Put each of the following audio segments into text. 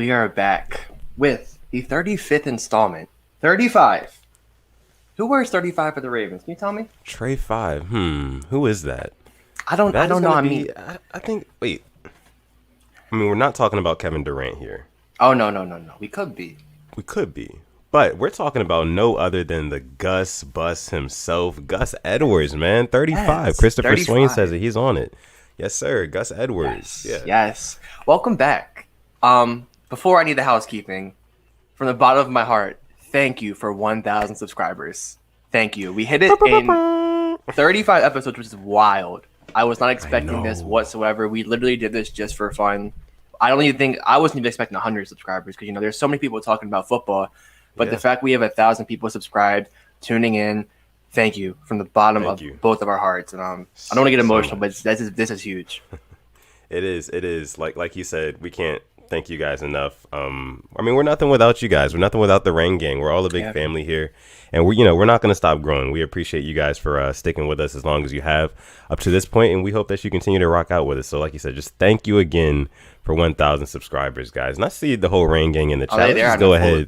We are back with the 35th installment. 35. Who wears 35 for the Ravens? Can you tell me? Trey 5. Who is that? I don't know. I think. Wait. I mean, we're not talking about Kevin Durant here. Oh, no. We could be. We could be. But we're talking about no other than the Gus Bus himself, Gus Edwards, man. 35. Yes, Christopher 35. Swain says it. He's on it. Yes, sir. Gus Edwards. Yes. Welcome back. Before I need the housekeeping, from the bottom of my heart, thank you for 1,000 subscribers. Thank you. We hit it in 35 episodes, which is wild. I was not expecting this whatsoever. We literally did this just for fun. I wasn't even expecting 100 subscribers because, there's so many people talking about football. But the fact we have 1,000 people subscribed, tuning in, thank you from the bottom of both of our hearts. And I don't want to get emotional, but this is huge. It is. Like you said, we can't thank you guys enough. I mean, we're nothing without you guys. We're nothing without the Rain Gang. We're all a big family here, and we're not going to stop growing. We appreciate you guys for sticking with us as long as you have up to this point, and we hope that you continue to rock out with us. So, like you said, just thank you again for 1,000 subscribers, guys. And I see the whole Rain Gang in the chat. Let's go ahead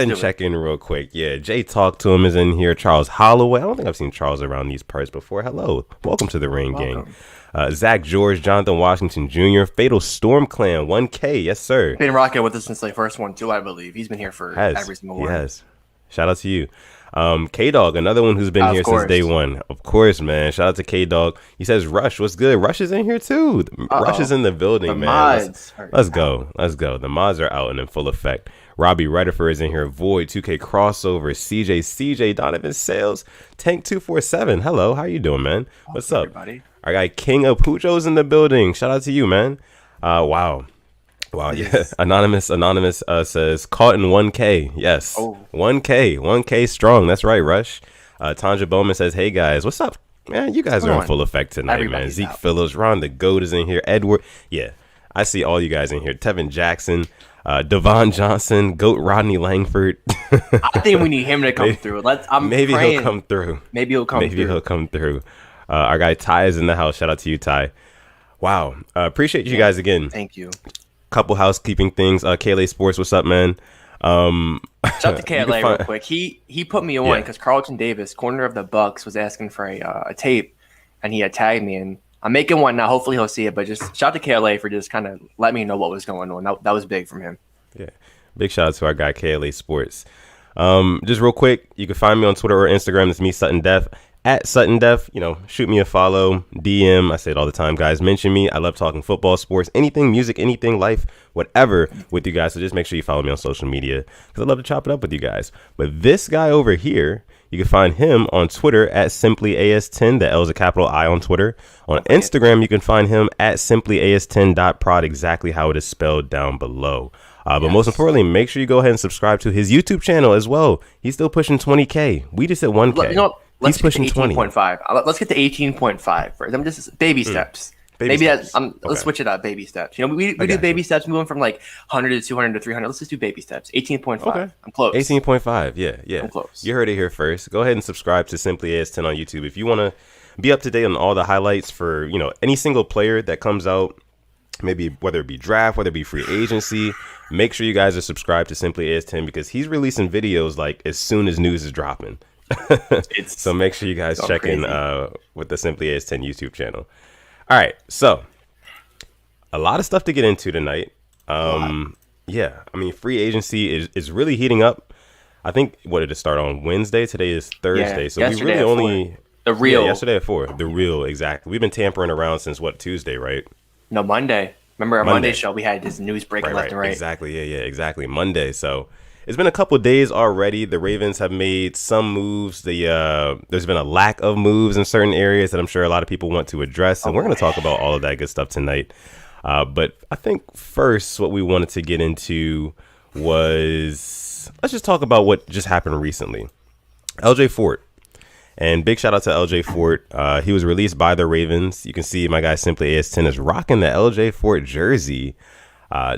and check in real quick. Yeah, Jay Talk to Him is in here. Charles Holloway. I don't think I've seen Charles around these parts before. Hello. Welcome to the Rain Gang. Zach George, Jonathan Washington Jr., Fatal Storm Clan, 1K. Yes, sir. Been rocking with us since the first one, too, I believe. He's been here for every single one. He has. Shout out to you. K-Dog, another one who's been here since day one. Of course, man. Shout out to K-Dog. He says, Rush, what's good? Rush is in here, too. Rush is in the building, man. Let's go. The mods are out and in full effect. Robbie Redifer is in here. Void, 2K Crossover, CJ, Donovan Sales, Tank247. Hello, how you doing, man? What's up? Everybody? Our guy King of Pujo's in the building. Shout out to you, man. Wow, yeah. Anonymous says caught in 1K. Yes. 1K strong. That's right, Rush. Tanja Bowman says, hey guys, what's up? Man, you guys are in full effect tonight, man. Zeke Phillips, Ron the Goat is in here. Edward. Yeah, I see all you guys in here. Tevin Jackson, Devon Johnson, Goat Rodney Langford. I think we need him to come through. Maybe he'll come through. Maybe he'll come through. Our guy Ty is in the house. Shout out to you, Ty. Wow. Appreciate you guys again. Thank you. Couple housekeeping things. KLA Sports, what's up, man? Shout out to KLA real quick. He put me on because Carlton Davis, corner of the Bucks, was asking for a tape, and he had tagged me, and I'm making one now. Hopefully he'll see it, but just shout out to KLA for just kind of letting me know what was going on. That was big from him. Yeah, big shout out to our guy KLA Sports. Just real quick, you can find me on Twitter or Instagram. It's me, Sutton Def. At Sutton Def, shoot me a follow, DM. I say it all the time, guys. Mention me. I love talking football, sports, anything, music, anything, life, whatever with you guys. So just make sure you follow me on social media because I love to chop it up with you guys. But this guy over here, you can find him on Twitter at SimplyAS10. The L is a capital I on Twitter. On Instagram, you can find him at SimplyAS10.prod, exactly how it is spelled down below. But most importantly, make sure you go ahead and subscribe to his YouTube channel as well. He's still pushing 20K. We just hit 1K. Let's get to 18.5. Let's get to 18.5 first. I'm just baby steps. Let's switch it up. Baby steps. We do baby steps, moving from 100 to 200 to 300. Let's just do baby steps. 18.5. Okay. I'm close. 18.5. Yeah. I'm close. You heard it here first. Go ahead and subscribe to Simply AS10 on YouTube if you want to be up to date on all the highlights for any single player that comes out. Maybe whether it be draft, whether it be free agency, make sure you guys are subscribed to Simply AS10 because he's releasing videos as soon as news is dropping. So make sure you guys check in with the Simply AS10 YouTube channel. All right, so a lot of stuff to get into tonight. Yeah, I mean, free agency is really heating up. I think what did it start on Wednesday? Today is Thursday, so we really only yesterday at 4. The real, exactly. We've been tampering around since Tuesday, right? No, Monday. Remember our Monday show? We had this news breaking left and right. Exactly. Yeah, exactly. Monday. So it's been a couple of days already. The Ravens have made some moves. There's been a lack of moves in certain areas that I'm sure a lot of people want to address, and we're going to talk about all of that good stuff tonight. But I think first what we wanted to get into was let's just talk about what just happened recently. LJ Fort. And big shout out to LJ Fort. He was released by the Ravens. You can see my guy Simply AS10 is rocking the LJ Fort jersey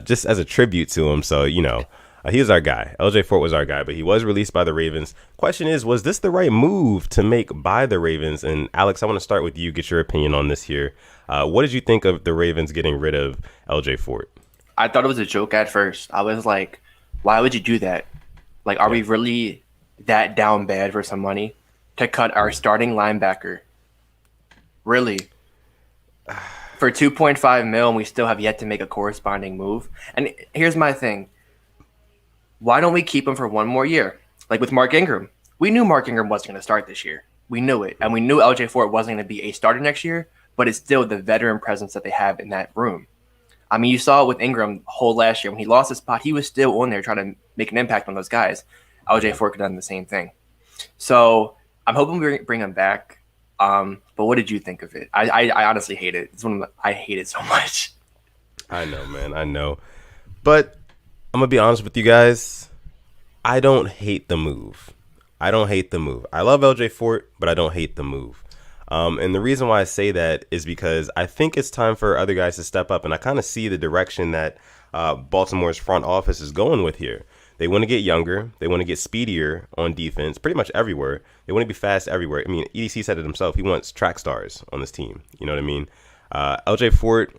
just as a tribute to him. So, he was our guy. LJ Fort was our guy, but he was released by the Ravens. Question is, was this the right move to make by the Ravens? And Alex, I want to start with you, get your opinion on this here. What did you think of the Ravens getting rid of LJ Fort? I thought it was a joke at first. I was like, why would you do that? Like, are we really that down bad for some money to cut our starting linebacker? Really? For 2.5 mil, and we still have yet to make a corresponding move. And here's my thing. Why don't we keep him for one more year? Like with Mark Ingram. We knew Mark Ingram wasn't going to start this year. We knew it. And we knew LJ Fort wasn't going to be a starter next year, but it's still the veteran presence that they have in that room. I mean, you saw it with Ingram whole last year. When he lost his spot, he was still on there trying to make an impact on those guys. LJ Fort could have done the same thing. So I'm hoping we bring him back. But what did you think of it? I honestly hate it. I hate it so much. I know, man. I know. But I'm going to be honest with you guys. I don't hate the move. I love LJ Fort, but I don't hate the move. And the reason why I say that is because I think it's time for other guys to step up. And I kind of see the direction that Baltimore's front office is going with here. They want to get younger. They want to get speedier on defense, pretty much everywhere. They want to be fast everywhere. I mean, EDC said it himself. He wants track stars on this team. You know what I mean? LJ Fort,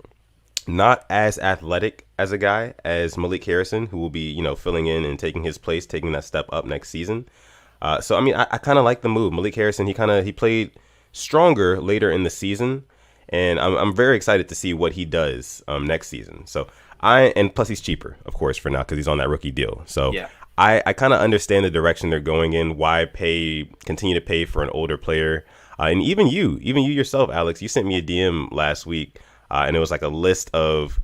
not as athletic as a guy as Malik Harrison, who will be, filling in and taking his place, taking that step up next season. So, I mean, I kind of like the move. Malik Harrison, he played stronger later in the season, and I'm very excited to see what he does next season. So and plus he's cheaper, of course, for now because he's on that rookie deal. So yeah. I kind of understand the direction they're going in. Why continue to pay for an older player? And even you yourself, Alex, you sent me a DM last week, and it was like a list of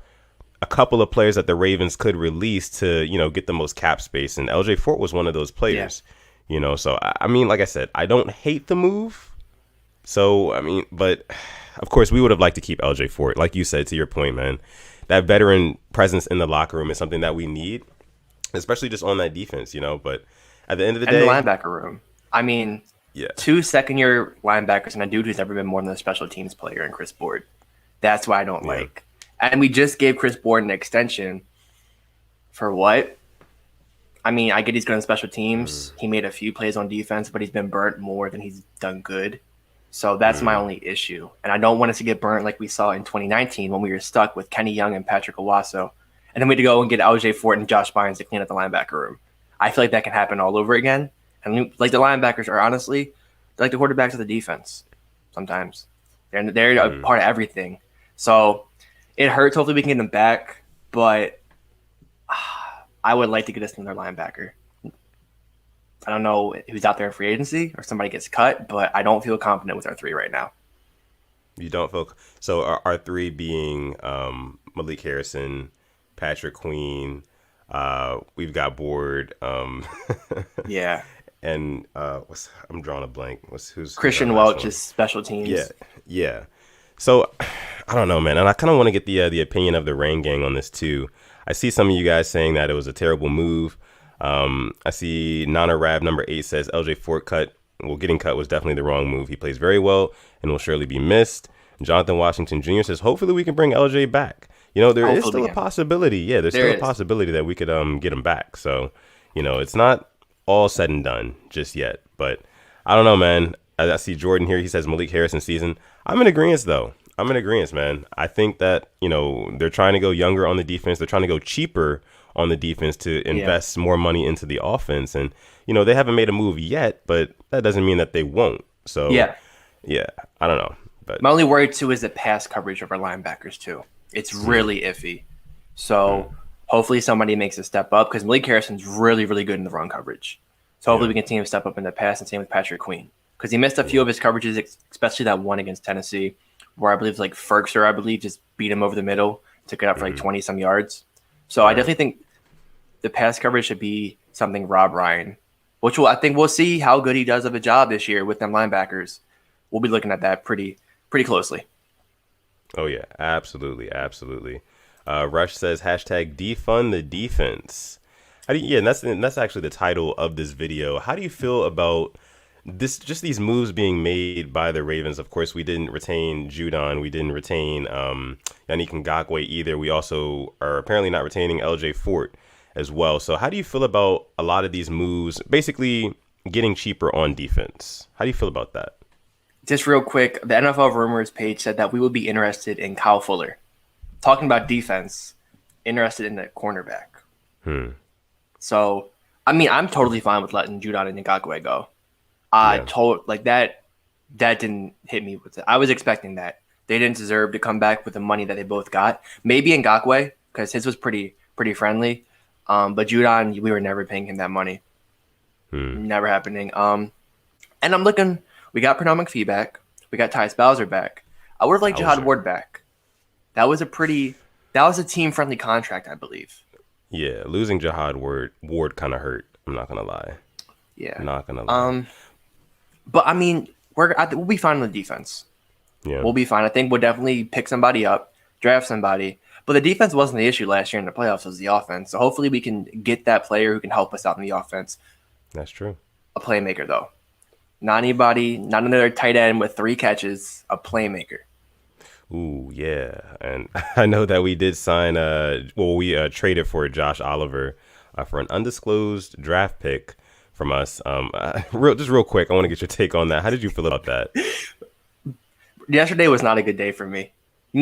a couple of players that the Ravens could release to get the most cap space, and LJ Fort was one of those players. Yeah. So I mean, like I said, I don't hate the move. So I mean, but of course, we would have liked to keep LJ Fort, like you said, to your point, man. That veteran presence in the locker room is something that we need, especially just on that defense, But at the end of the day, the linebacker room. I mean, 2 second-year linebackers and a dude who's never been more than a special teams player in Chris Board. That's why I don't like. And we just gave Chris Board an extension for what? I mean, I get he's good on special teams. He made a few plays on defense, but he's been burnt more than he's done good. So that's my only issue. And I don't want us to get burnt like we saw in 2019 when we were stuck with Kenny Young and Patrick Owasso. And then we had to go and get LJ Fort and Josh Bynes to clean up the linebacker room. I feel like that can happen all over again. And like the linebackers are honestly, they're like the quarterbacks of the defense sometimes. They're a part of everything. So it hurts. Hopefully we can get them back. But I would like to get us another linebacker. I don't know who's out there in free agency or somebody gets cut, but I don't feel confident with our three right now. You don't feel so? Our three being Malik Harrison, Patrick Queen. We've got Board. Yeah. And I'm drawing a blank. Who's Christian Welch is special teams. Yeah. So I don't know, man, and I kind of want to get the opinion of the Rain Gang on this too. I see some of you guys saying that it was a terrible move. I see Nana Rab number 8 says LJ Fort getting cut was definitely the wrong move. He plays very well and will surely be missed. Jonathan Washington Jr. says hopefully we can bring LJ back. There is still a possibility. Yeah, there's still a possibility that we could get him back. So, it's not all said and done just yet. But I don't know, man. I see Jordan here. He says Malik Harrison season. I'm in agreement, though. I'm in agreement, man. I think that, they're trying to go younger on the defense. They're trying to go cheaper on the defense to invest more money into the offense. And, they haven't made a move yet, but that doesn't mean that they won't. So, yeah, I don't know. But my only worry, too, is the pass coverage of our linebackers, too. It's really iffy. So hopefully somebody makes a step up because Malik Harrison's really, really good in the run coverage. So hopefully we continue to step up in the pass, and same with Patrick Queen. Because he missed a few of his coverages, especially that one against Tennessee, where I believe Ferkser, just beat him over the middle, took it up for 20-some yards. So I definitely think the pass coverage should be something Rob Ryan, which I think we'll see how good he does of a job this year with them linebackers. We'll be looking at that pretty closely. Oh, yeah, absolutely. Rush says, #defund the defense. And that's actually the title of this video. How do you feel about just these moves being made by the Ravens? Of course, we didn't retain Judon. We didn't retain Yannick Ngakoue either. We also are apparently not retaining LJ Fort as well. So how do you feel about a lot of these moves basically getting cheaper on defense? How do you feel about that? Just real quick, the NFL Rumors page said that we would be interested in Kyle Fuller. Talking about defense, interested in the cornerback. So, I mean, I'm totally fine with letting Judon and Ngakoue go. That didn't hit me with it. I was expecting that. They didn't deserve to come back with the money that they both got. Maybe Ngakoue, because his was pretty friendly. But Judon, we were never paying him that money. Never happening. And I'm looking. We got Pernell McPhee back. We got Tyus Bowser back. I would have liked Jihad Ward back. That was a team-friendly contract, I believe. Yeah, losing Jihad Ward kind of hurt. I'm not gonna lie. Yeah, not gonna lie. But I mean, we'll be fine on the defense. Yeah, we'll be fine. I think we'll definitely pick somebody up, draft somebody. But the defense wasn't the issue last year in the playoffs. It was the offense. So hopefully we can get that player who can help us out in the offense. That's true. A playmaker, though. Not another tight end with 3 catches. A playmaker. Ooh, yeah. And I know that we did sign, we traded for Josh Oliver for an undisclosed draft pick from us. Real quick, I want to get your take on that. How did you feel about that? Yesterday was not a good day for me.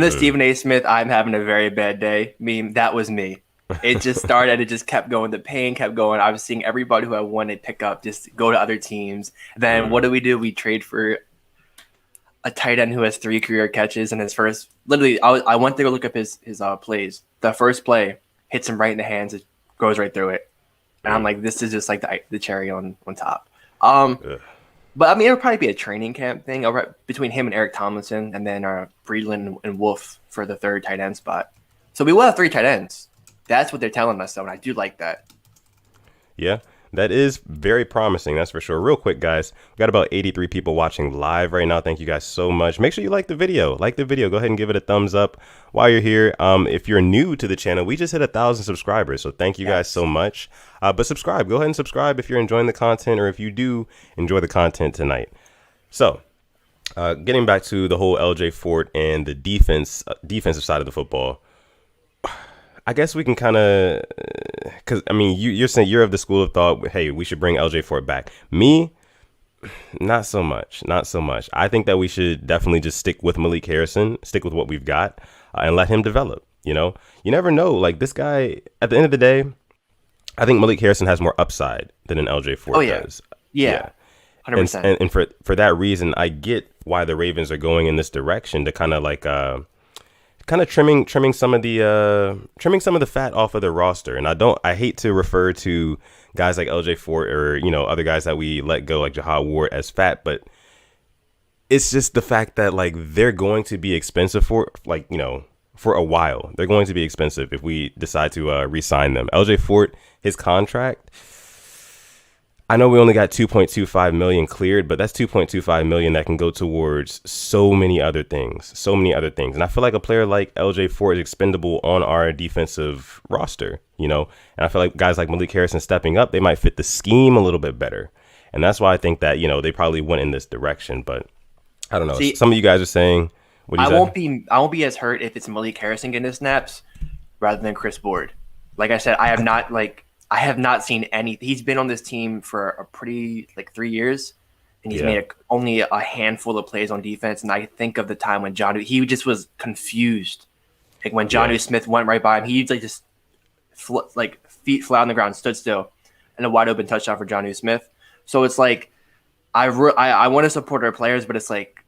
Stephen A. Smith, I'm having a very bad day meme, that was me. It just started. It just kept going. The pain kept going. I was seeing everybody who I wanted to pick up just go to other teams. Then what do? We trade for a tight end who has 3 career catches in his first. Literally, I went to go look up his plays. The first play hits him right in the hands. It goes right through it. And I'm like, this is just like the cherry on top. But I mean, it would probably be a training camp thing between him and Eric Tomlinson, and then Breedland and Wolf for the 3rd tight end spot. So we will have 3 tight ends. That's what they're telling us, though, and I do like that. Yeah, that is very promising. That's for sure. Real quick, guys, we got about 83 people watching live right now. Thank you guys so much. Make sure you like the video. Go ahead and give it a thumbs up while you're here. If you're new to the channel, we just hit 1,000 subscribers, so thank you guys so much. But subscribe. Go ahead and subscribe if you're enjoying the content, or if you do enjoy the content tonight. So, getting back to the whole LJ Fort and the defensive side of the football. I guess we can kind of, because I mean, you're saying you're of the school of thought, hey, we should bring LJ Fort back. Me, not so much. I think that we should definitely just stick with Malik Harrison, stick with what we've got, and let him develop. You know, you never know. Like, this guy, at the end of the day, I think Malik Harrison has more upside than an LJ Fort does. Yeah. 100%. And for that reason, I get why the Ravens are going in this direction to kind of like, trimming some of the fat off of their roster. And I hate to refer to guys like LJ Fort or, other guys that we let go like Jihad Ward as fat, but it's just the fact that like they're going to be expensive for a while. They're going to be expensive if we decide to re-sign them. LJ Fort, his contract, I know we only got $2.25 million cleared, but that's $2.25 million that can go towards so many other things. And I feel like a player like LJ Fort is expendable on our defensive roster, and I feel like guys like Malik Harrison stepping up, they might fit the scheme a little bit better. And that's why I think that, they probably went in this direction, but I don't know. See, some of you guys are saying, I won't be as hurt if it's Malik Harrison getting his snaps rather than Chris Board. Like I said, I have not seen any. He's been on this team for a pretty 3 years, and he's made only a handful of plays on defense. And I think of the time when he just was confused. Like when Jonnu Smith went right by him, he just feet flat on the ground, stood still, and a wide open touchdown for Jonnu Smith. So it's like I want to support our players, but it's like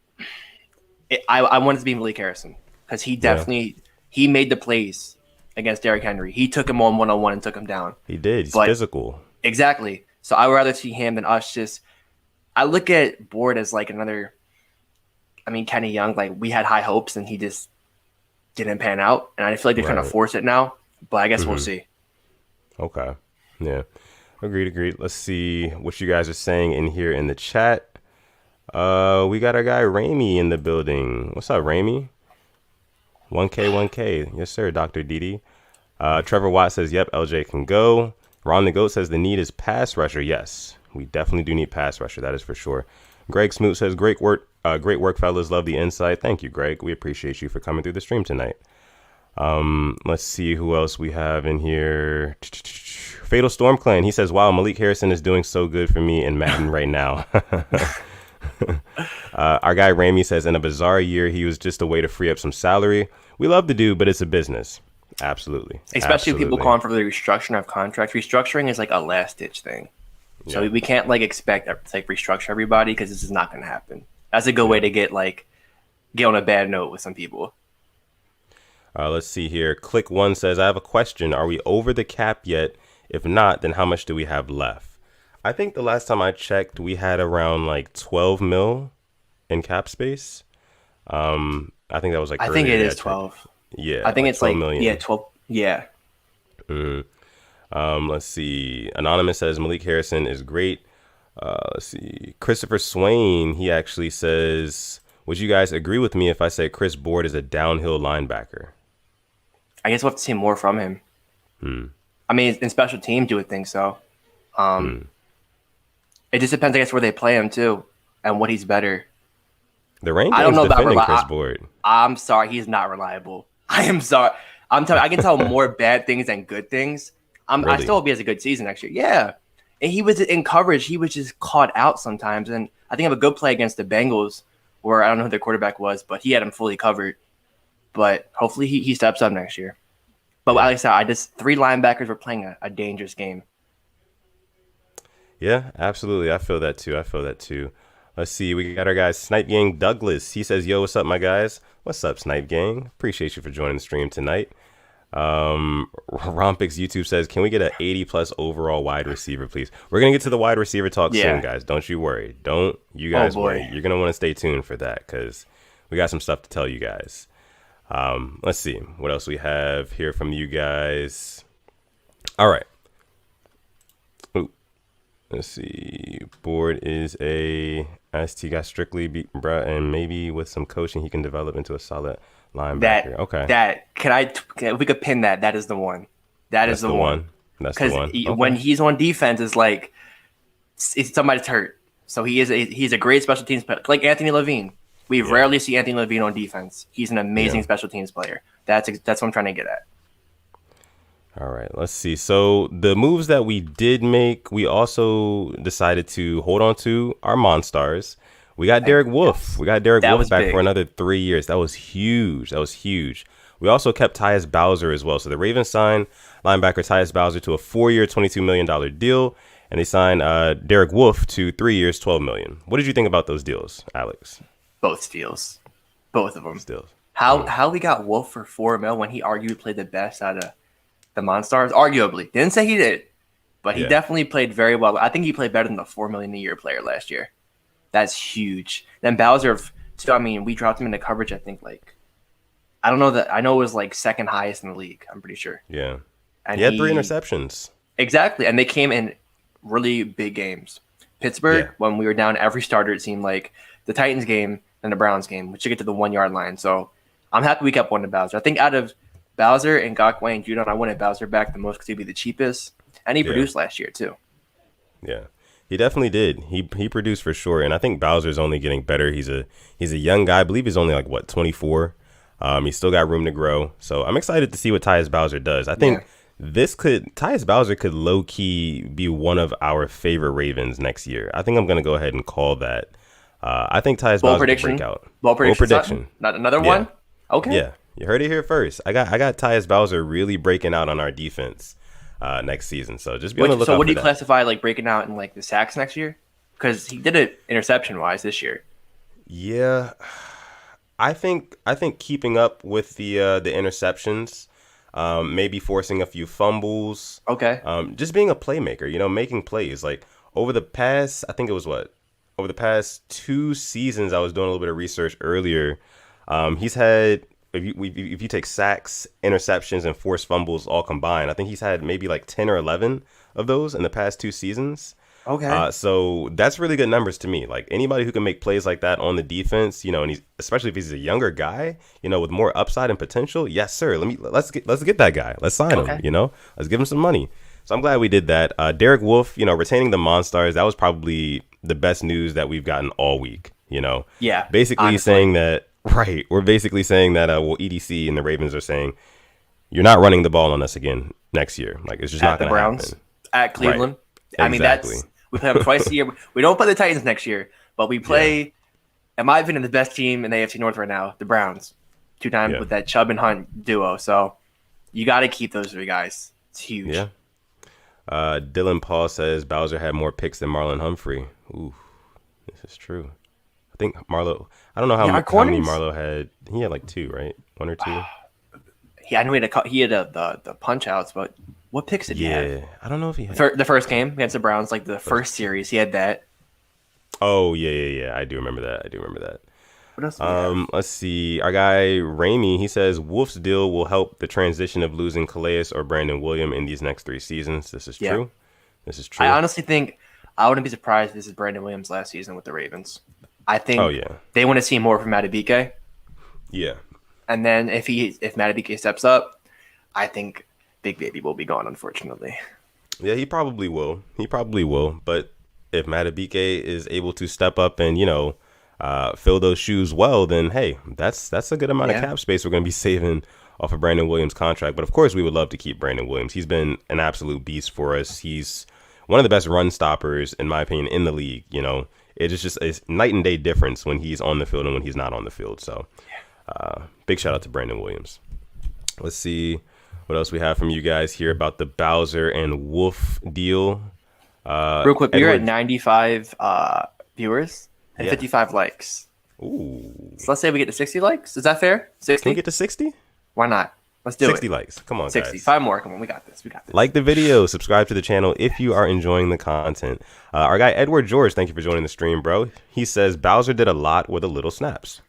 I want it to be Malik Harrison because he definitely he made the plays against Derrick Henry. He took him on one-on-one and took him down. He did. He's physical. Exactly. So I would rather see him than us. I look at Board as another, Kenny Young. We had high hopes and he just didn't pan out. And I feel like they're trying to force it now. But I guess we'll see. Okay. Yeah. Agreed. Let's see what you guys are saying in here in the chat. We got our guy Ramey in the building. What's up, Ramey? 1K. Yes, sir, Dr. Didi. Trevor Watt says, yep, LJ can go. Ron the Goat says the need is pass rusher. Yes, we definitely do need pass rusher. That is for sure. Greg Smoot says, great work, fellas. Love the insight. Thank you, Greg. We appreciate you for coming through the stream tonight. Let's see who else we have in here. Fatal Storm Clan. He says, wow, Malik Harrison is doing so good for me in Madden right now. Our guy Ramey says, in a bizarre year, he was just a way to free up some salary. We love the dude, but it's a business. Absolutely. Especially people calling for the restructuring of contracts. Restructuring is like a last ditch thing. So we can't like expect to like restructure everybody because this is not going to happen. That's a good way to get on a bad note with some people. Let's see here. Click One says, I have a question. Are we over the cap yet? If not, then how much do we have left? I think the last time I checked, we had around like 12 mil in cap space. I think that was like, I think it is 12. Yeah. I think it's like, million. Yeah, 12. Yeah. Let's see. Anonymous says Malik Harrison is great. Let's see. Christopher Swain, he actually says, would you guys agree with me if I say Chris Board is a downhill linebacker? I guess we'll have to see more from him. I mean, in special teams, you would think so. It just depends, I guess, where they play him too, and what he's better. The rain game's defending Chris Board. I'm sorry, he's not reliable. I am sorry. I'm telling. I can tell more bad things than good things. Really? I still hope he has a good season next year. Yeah, and he was in coverage. He was just caught out sometimes, and I think I have a good play against the Bengals, where I don't know who their quarterback was, but he had him fully covered. But hopefully he steps up next year. But like I said, three linebackers were playing a dangerous game. Yeah, absolutely. I feel that too. Let's see. We got our guy Snipe Gang Douglas. He says, yo, what's up, my guys? What's up, Snipe Gang? Appreciate you for joining the stream tonight. Rompix YouTube says, can we get an 80+ overall wide receiver, please? We're going to get to the wide receiver talk soon, guys. Don't you worry. Don't you guys worry. You're going to want to stay tuned for that because we got some stuff to tell you guys. Let's see what else we have here from you guys. All right. Ooh. Let's see. Board is a ST guy strictly, bruh, and maybe with some coaching, he can develop into a solid linebacker. If we could pin that, that is the one. That's the one. That's the one. Because when he's on defense, it's like somebody's hurt. So he's a great special teams player, like Anthony Levine. We rarely see Anthony Levine on defense. He's an amazing special teams player. That's what I'm trying to get at. All right, let's see. So the moves that we did make, we also decided to hold on to our Monstars. We got Derek Wolfe. We got Derek Wolfe back for another 3 years. That was huge. We also kept Tyus Bowser as well. So the Ravens signed linebacker Tyus Bowser to a 4-year, $22 million deal, and they signed Derek Wolfe to 3 years, $12 million. What did you think about those deals, Alex? Both steals. Both of them. Steals. How we got Wolfe for $4 million when he arguably played the best out of the Monstars? Arguably. Didn't say he did, but he definitely played very well. I think he played better than the $4 million a year player last year. That's huge. Then Bowser, I mean, we dropped him into coverage, I think, I don't know that. I know it was second highest in the league, I'm pretty sure. Yeah. And he had 3 interceptions. Exactly. And they came in really big games. Pittsburgh, when we were down every starter, it seemed like the Titans game and the Browns game, which should get to the 1 yard line. So I'm happy we kept one to Bowser. I think out of Bowser and Ngakoue and Judon, I wanted Bowser back the most because he'd be the cheapest. And he produced last year, too. Yeah. He definitely did. He produced for sure, and I think Bowser's only getting better. He's a young guy. I believe he's only 24. He's still got room to grow. So I'm excited to see what Tyus Bowser does. I think Tyus Bowser could low key be one of our favorite Ravens next year. I think I'm gonna go ahead and call that. I think Tyus Bowser could break out. Bold prediction. Not another one. Okay. Yeah, you heard it here first. I got Tyus Bowser really breaking out on our defense next season. So just be on the lookout. So what do you classify breaking out in the sacks next year? Because he did it interception wise this year. Yeah, I think keeping up with the interceptions, maybe forcing a few fumbles. Okay. Just being a playmaker, making plays. Over the past, I think it was over the past 2 seasons, I was doing a little bit of research earlier. He's had, if you take sacks, interceptions, and forced fumbles all combined, I think he's had maybe 10 or 11 of those in the past 2 seasons. Okay. So that's really good numbers to me. Anybody who can make plays like that on the defense, and he's, especially if he's a younger guy, with more upside and potential. Yes, sir. Let's get that guy. Let's sign him. Let's give him some money. So I'm glad we did that. Derek Wolfe, retaining the Monstars, that was probably the best news that we've gotten all week. Yeah. Basically honestly. Saying that. Right. We're basically saying that, EDC and the Ravens are saying, you're not running the ball on us again next year. It's just not going to happen. At Cleveland. Right. I mean, we play them twice a year. We don't play the Titans next year, but we play, in my opinion, the best team in the AFC North right now, the Browns, 2 times with that Chubb and Hunt duo. So You got to keep those 3 guys. It's huge. Yeah. Dylan Paul says Bowser had more picks than Marlon Humphrey. Ooh, this is true. I think Marlo. I don't know how many Marlo had. He had like 2, right? 1 or 2. Yeah, I know he had the punch outs, but what picks did he have? Yeah, I don't know if he had the first game against the Browns, like the first series, he had that. Oh yeah. I do remember that. What else? Do we have? Let's see. Our guy Ramey, he says Wolf's deal will help the transition of losing Calais or Brandon Williams in these next 3 seasons. This is true. This is true. I honestly think I wouldn't be surprised if this is Brandon Williams' last season with the Ravens. I think they want to see more from Madubuike. Yeah. And then if Madubuike steps up, I think Big Baby will be gone, unfortunately. Yeah, he probably will. But if Madubuike is able to step up and, fill those shoes well, then hey, that's a good amount of cap space we're going to be saving off of Brandon Williams' contract. But of course, we would love to keep Brandon Williams. He's been an absolute beast for us. He's one of the best run stoppers, in my opinion, in the league. It's just a night and day difference when he's on the field and when he's not on the field. So big shout out to Brandon Williams. Let's see what else we have from you guys here about the Bowser and Wolf deal. Real quick, we're at 95 viewers and 55 likes. Ooh. So let's say we get to 60 likes. Is that fair? 60? Can we get to 60? Why not? Let's do 60 it. 60 likes. Come on, 60. guys. 5 more. Come on. We got this. Like the video. Subscribe to the channel if you are enjoying the content. Our guy, Edward George, thank you for joining the stream, bro. He says Bowser did a lot with a little snaps.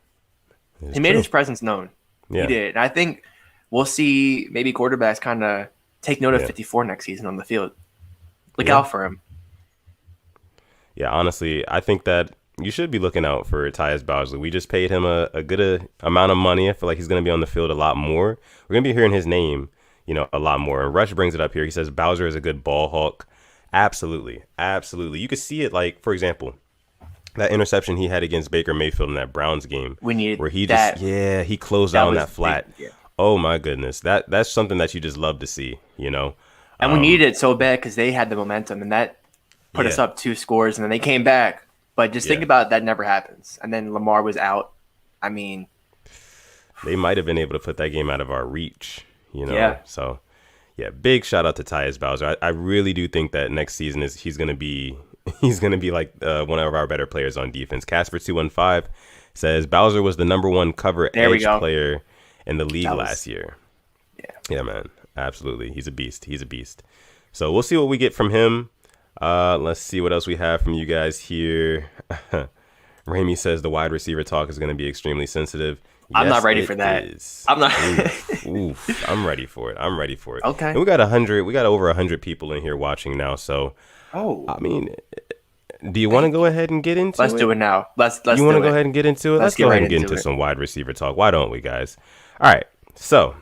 He made his presence known. Yeah. He did. And I think we'll see maybe quarterbacks kind of take note of 54 next season on the field. Look out for him. Yeah, honestly, I think that you should be looking out for Tyus Bowser. We just paid him a good amount of money. I feel like he's going to be on the field a lot more. We're going to be hearing his name, a lot more. And Rush brings it up here. He says Bowser is a good ball hawk. Absolutely. You could see it, like, for example, that interception he had against Baker Mayfield in that Browns game. We needed where he that. He closed out on that flat. Yeah. Oh, my goodness. That's something that you just love to see, And we needed it so bad because they had the momentum, and that put us up 2 scores, and then they came back. But just think about it, that never happens. And then Lamar was out. I mean, they might have been able to put that game out of our reach, Yeah. So, big shout out to Tyus Bowser. I really do think that next season he's going to be like one of our better players on defense. Casper215 says Bowser was the #1 cover edge player in the league last year. Yeah, man, absolutely. He's a beast. So we'll see what we get from him. Let's see what else we have from you guys here. Ramey says the wide receiver talk is going to be extremely sensitive. I'm not ready for that. I'm not. Oof. I'm ready for it. Okay. And we got over 100 people in here watching now. So, I mean, do you want to go ahead and get into it? Let's do it now. Let's You want to go ahead and get into it? Let's go ahead and get into some wide receiver talk. Why don't we, guys? All right. So,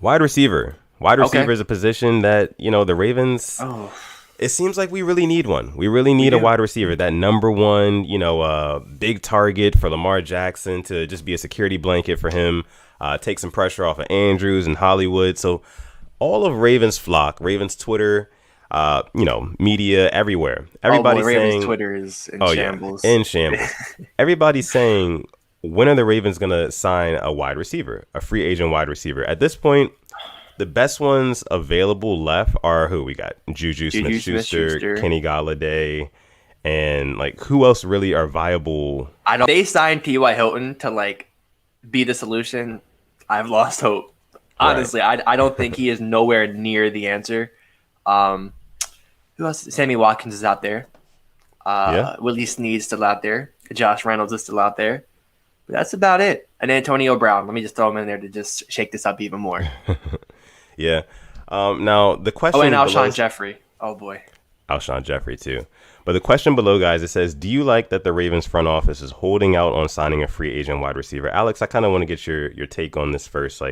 wide receiver. Wide receiver is a position that, the Ravens... Oh. It seems like we really need one. We really need a wide receiver, that #1, big target for Lamar Jackson to just be a security blanket for him, take some pressure off of Andrews and Hollywood. So all of Ravens flock, Ravens Twitter, media everywhere. Everybody's saying Ravens Twitter is in shambles. In shambles. Everybody's saying, when are the Ravens going to sign a wide receiver, a free agent wide receiver? At this point, the best ones available left are who we got: Juju Smith-Schuster, Kenny Golladay, and who else really are viable? They signed T.Y. Hilton to be the solution. I've lost hope. Honestly, I don't think he is nowhere near the answer. Who else? Sammy Watkins is out there. Willie Snead's still out there. Josh Reynolds is still out there. But that's about it. And Antonio Brown. Let me just throw him in there to just shake this up even more. Yeah. Now the question. And Alshon Jeffrey. Oh boy. Alshon Jeffrey too. But the question below, guys, it says, do you like that the Ravens front office is holding out on signing a free agent wide receiver? Alex, I kind of want to get your take on this first.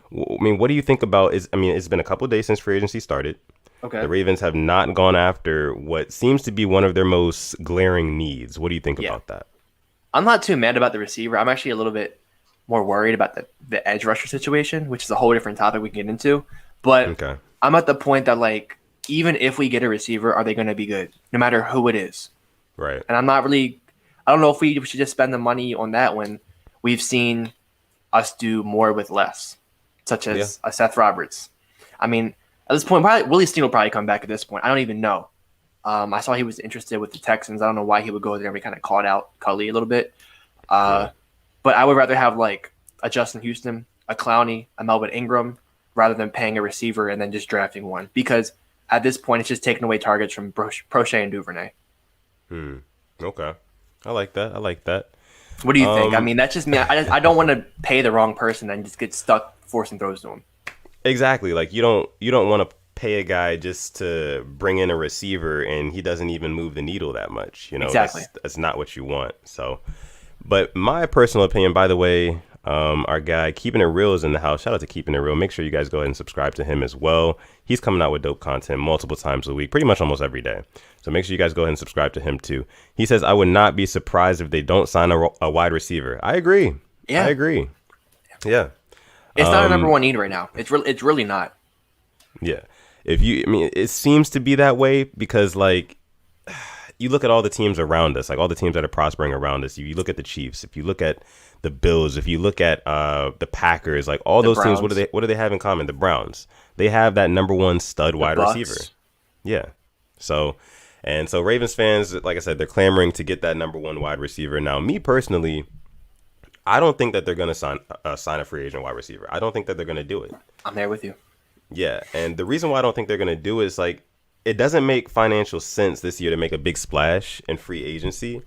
What do you think about? It's been a couple of days since free agency started. Okay. The Ravens have not gone after what seems to be one of their most glaring needs. What do you think about that? I'm not too mad about the receiver. I'm actually a little bit more worried about the edge rusher situation, which is a whole different topic we can get into. But I'm at the point that, even if we get a receiver, are they going to be good? No matter who it is. Right. And I don't know if we should just spend the money on that when we've seen us do more with less. such as Seth Roberts. I mean, at this point, probably Willie Steen will probably come back at this point. I don't even know. I saw he was interested with the Texans. I don't know why he would go there and be kind of called out Cully a little bit. But I would rather have like a Justin Houston, a Clowney, a Melvin Ingram, rather than paying a receiver and then just drafting one. Because at this point, it's just taking away targets from Prochet and Duvernay. Okay. I like that. What do you think? I mean, that's just me. I don't want to pay the wrong person and just get stuck forcing throws to him. Exactly. Like you don't want to pay a guy just to bring in a receiver and he doesn't even move the needle that much. You know, exactly. That's not what you want. So, but my personal opinion, by the way, our guy Keeping It Real is in the house. Shout out to Keeping It Real. Make sure you guys go ahead and subscribe to him as well. He's coming out with dope content multiple times a week, pretty much almost every day. So make sure you guys go ahead and subscribe to him too. He says, I would not be surprised if they don't sign a wide receiver. I agree. Yeah. I agree. Yeah. It's not a number one need right now. It's really not. Yeah. It seems to be that way because like you look at all the teams around us, like all the teams that are prospering around us. You look at the Chiefs, if you look at the Bills, if you look at the Packers, like all those teams, what do they have in common? The Browns. They have that number one stud wide receiver. Yeah. So Ravens fans, like I said, they're clamoring to get that number one wide receiver. Now, me personally, I don't think that they're going to sign a free agent wide receiver. I don't think that they're going to do it. I'm there with you. Yeah, and the reason why I don't think they're going to do it is like it doesn't make financial sense this year to make a big splash in free agency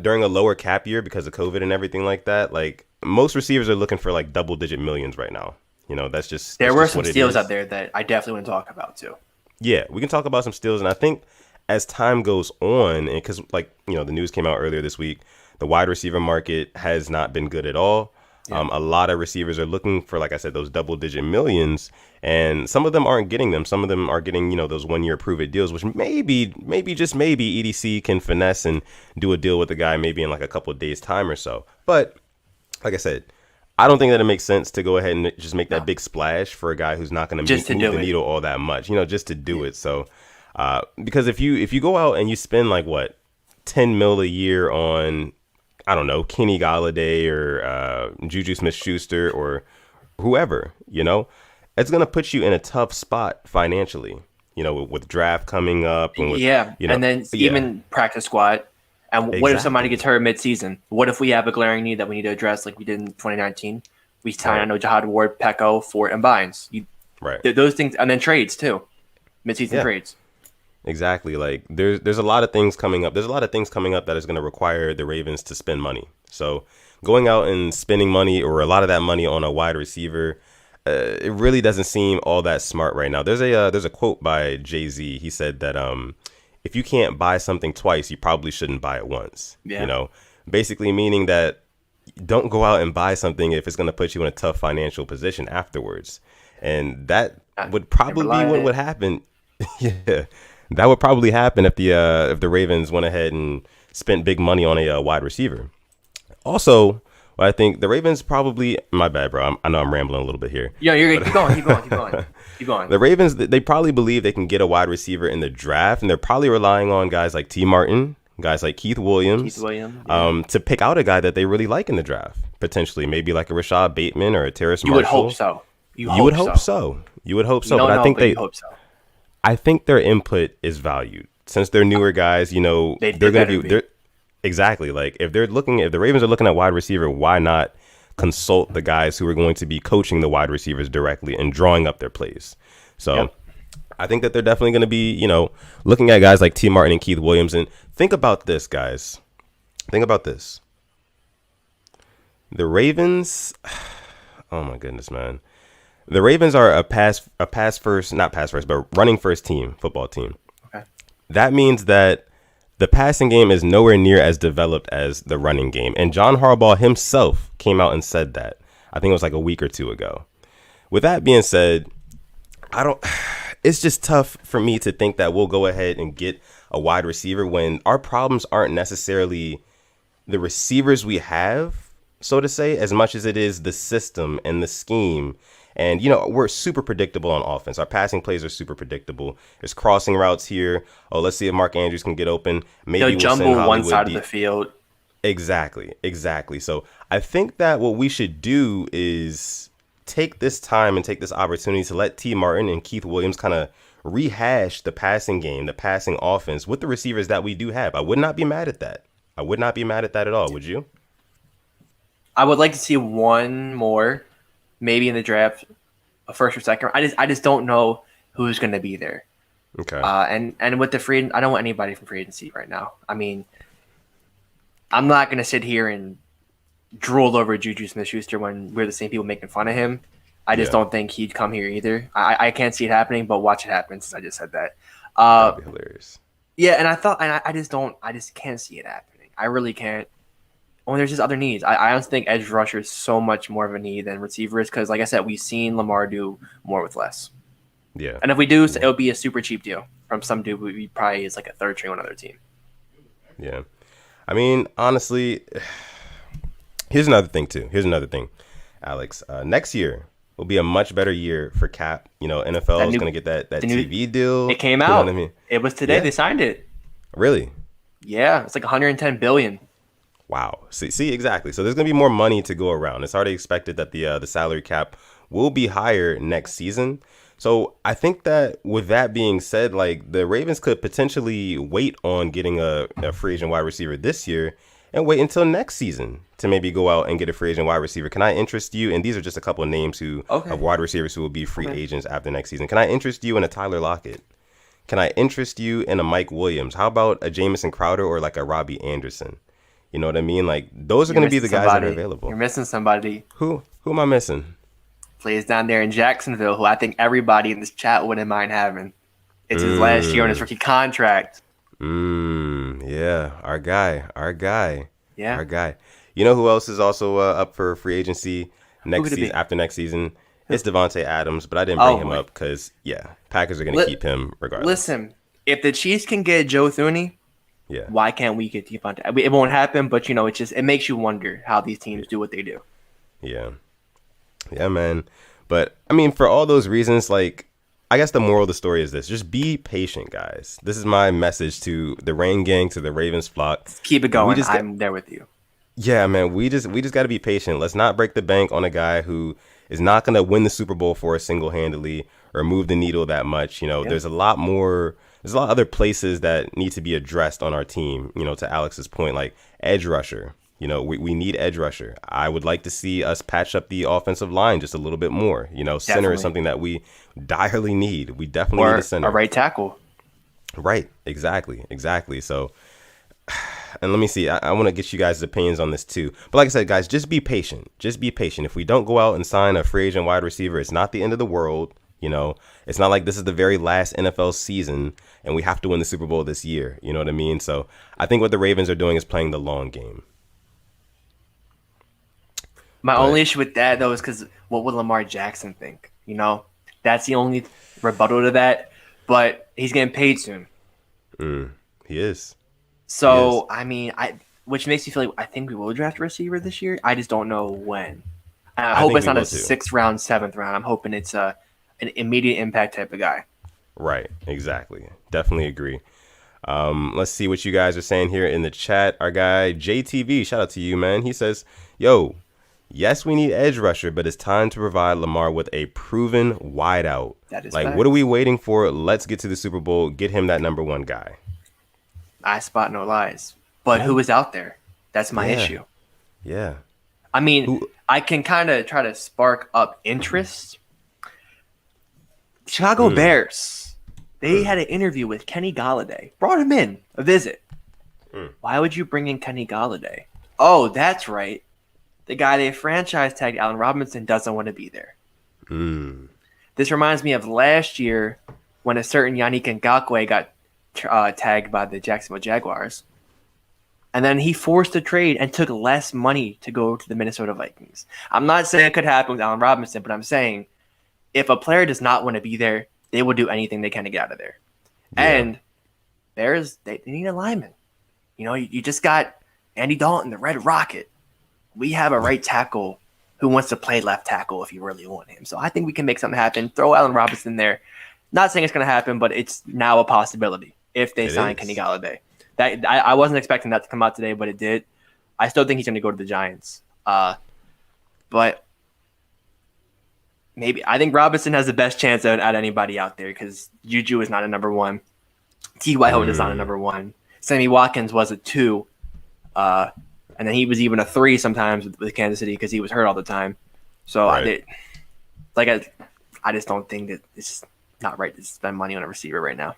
during a lower cap year because of COVID and everything like that. Like most receivers are looking for like double-digit millions right now. You know, that's just there were some steals out there that I definitely want to talk about too. Yeah, we can talk about some steals, and I think as time goes on, and because like the news came out earlier this week, the wide receiver market has not been good at all. Yeah. A lot of receivers are looking for, like I said, those double-digit millions, and some of them aren't getting them. Some of them are getting, those one-year prove-it deals, which maybe just maybe EDC can finesse and do a deal with the guy maybe in like a couple of days' time or so. But like I said, I don't think that it makes sense to go ahead and just make that big splash for a guy who's not going to move the needle all that much, just to do it. So because if you go out and you spend like what $10 million a year on, I don't know, Kenny Galladay or Juju Smith-Schuster or whoever, it's going to put you in a tough spot financially, with draft coming up. And with, and then even practice squad. And what if somebody gets hurt mid-season? What if we have a glaring need that we need to address like we did in 2019? We signed, I know, Jahad Ward, Pecco, Fort, and Bynes. Those things, and then trades too, mid-season trades. Exactly. Like there's a lot of things coming up. There's a lot of things coming up that is going to require the Ravens to spend money. So going out and spending money or a lot of that money on a wide receiver, it really doesn't seem all that smart right now. There's a quote by Jay-Z. He said that if you can't buy something twice, you probably shouldn't buy it once. Yeah. Basically meaning that don't go out and buy something if it's going to put you in a tough financial position afterwards. And that would probably be what would happen. Yeah. That would probably happen if the Ravens went ahead and spent big money on a wide receiver. Also, I think the Ravens probably, my bad, bro. I know I'm rambling a little bit here. Yeah, you're keep going. The Ravens, they probably believe they can get a wide receiver in the draft, and they're probably relying on guys like T. Martin, guys like Keith Williams, to pick out a guy that they really like in the draft. Potentially, maybe like a Rashad Bateman or a Terrace Marshall. You would hope so. You would hope so. You would hope so. But I think they hope so. I think their input is valued since they're newer guys. They're going to be exactly like if the Ravens are looking at wide receiver, why not consult the guys who are going to be coaching the wide receivers directly and drawing up their plays? So I think that they're definitely going to be, looking at guys like T. Martin and Keith Williams. And think about this, guys. Think about this. The Ravens. Oh my goodness, man. The Ravens are running first team, football team. Okay. That means that the passing game is nowhere near as developed as the running game. And John Harbaugh himself came out and said that. I think it was like a week or two ago. With that being said, it's just tough for me to think that we'll go ahead and get a wide receiver when our problems aren't necessarily the receivers we have, so to say, as much as it is the system and the scheme. And, we're super predictable on offense. Our passing plays are super predictable. There's crossing routes here. Oh, let's see if Mark Andrews can get open. Maybe they'll jumble one side of the field. Exactly. So I think that what we should do is take this time and take this opportunity to let T. Martin and Keith Williams kind of rehash the passing game, the passing offense with the receivers that we do have. I would not be mad at that. I would not be mad at that at all. Would you? I would like to see one more, maybe in the draft, a first or second. I just don't know who's going to be there. Okay. And with the free, I don't want anybody from free agency right now. I mean, I'm not going to sit here and drool over Juju Smith-Schuster when we're the same people making fun of him. I just don't think he'd come here either. I can't see it happening, but watch it happen since I just said that. That'd be hilarious. Yeah, and I just can't see it happening. I really can't. When there's just other needs. I honestly think edge rusher is so much more of a need than receivers because, like I said, we've seen Lamar do more with less. Yeah. And if we do, it'll be a super cheap deal from some dude who probably is like a third string on another team. Yeah. I mean, honestly, here's another thing, too. Alex. Next year will be a much better year for Cap. You know, NFL is going to get that TV deal. It came out. You know what I mean? It was today they signed it. Really? Yeah. It's like $110 billion. Wow. See, exactly. So there's going to be more money to go around. It's already expected that the salary cap will be higher next season. So I think that with that being said, like the Ravens could potentially wait on getting a free agent wide receiver this year and wait until next season to maybe go out and get a free agent wide receiver. Can I interest you? And these are just a couple of names of wide receivers who will be free agents after next season. Can I interest you in a Tyler Lockett? Can I interest you in a Mike Williams? How about a Jamison Crowder or like a Robbie Anderson? You know what I mean? Like those are going to be the guys that are available. You're missing somebody. Who am I missing? Plays down there in Jacksonville, who I think everybody in this chat wouldn't mind having. It's his last year on his rookie contract. Yeah, our guy. Yeah, our guy. You know who else is also up for free agency next season? After next season, it's Devontae Adams, but I didn't bring him up because Packers are going to keep him regardless. Listen, if the Chiefs can get Joe Thuney. Yeah. Why can't we get Devontae? It won't happen, but you know, it makes you wonder how these teams do what they do. Yeah. Yeah, man. But I mean, for all those reasons, like I guess the moral of the story is this: just be patient, guys. This is my message to the Rain Gang, to the Ravens flock. Keep it going. I'm there with you. Yeah, man. We just got to be patient. Let's not break the bank on a guy who is not going to win the Super Bowl for us single-handedly or move the needle that much. You know, there's a lot of other places that need to be addressed on our team, you know, to Alex's point, like edge rusher. You know, we need edge rusher. I would like to see us patch up the offensive line just a little bit more. You know, center is something that we direly need. We definitely need a center. A right tackle. Right. Exactly. So, and let me see. I want to get you guys' opinions on this too. But like I said, guys, just be patient. If we don't go out and sign a free agent wide receiver, it's not the end of the world. You know, it's not like this is the very last NFL season and we have to win the Super Bowl this year. You know what I mean? So I think what the Ravens are doing is playing the long game. My only issue with that, though, is because what would Lamar Jackson think? You know, that's the only rebuttal to that. But he's getting paid soon. He is. So, I mean, which makes me feel like I think we will draft a receiver this year. I just don't know when. I hope it's not a 6th round, 7th round. I'm hoping it's an immediate impact type of guy. Right. Exactly. Definitely agree. Let's see what you guys are saying here in the chat. Our guy, JTV, shout out to you, man. He says, yo, yes, we need edge rusher, but it's time to provide Lamar with a proven wideout. That is like, facts. What are we waiting for? Let's get to the Super Bowl. Get him that number one guy. I spot no lies. But who is out there? That's my issue. Yeah. I mean, I can kind of try to spark up interest. Chicago Bears. They had an interview with Kenny Golladay. Brought him in, a visit. Why would you bring in Kenny Golladay? Oh, that's right. The guy they franchise tagged, Allen Robinson, doesn't want to be there. This reminds me of last year when a certain Yannick Ngakoue got tagged by the Jacksonville Jaguars. And then he forced a trade and took less money to go to the Minnesota Vikings. I'm not saying it could happen with Allen Robinson, but I'm saying if a player does not want to be there, they will do anything they can to get out of there. Yeah. And Bears, they need a lineman. You know, you just got Andy Dalton, the Red Rocket. We have a right tackle who wants to play left tackle if you really want him. So I think we can make something happen. Throw Allen Robinson there. Not saying it's going to happen, but it's now a possibility if they sign Kenny Golladay. That I wasn't expecting that to come out today, but it did. I still think he's going to go to the Giants. But maybe I think Robinson has the best chance at anybody out there because Juju is not a number one. T.Y. Hilton is not a number one. Sammy Watkins was a 2. And then he was even a 3 sometimes with Kansas City because he was hurt all the time. So right. I just don't think that it's not right to spend money on a receiver right now.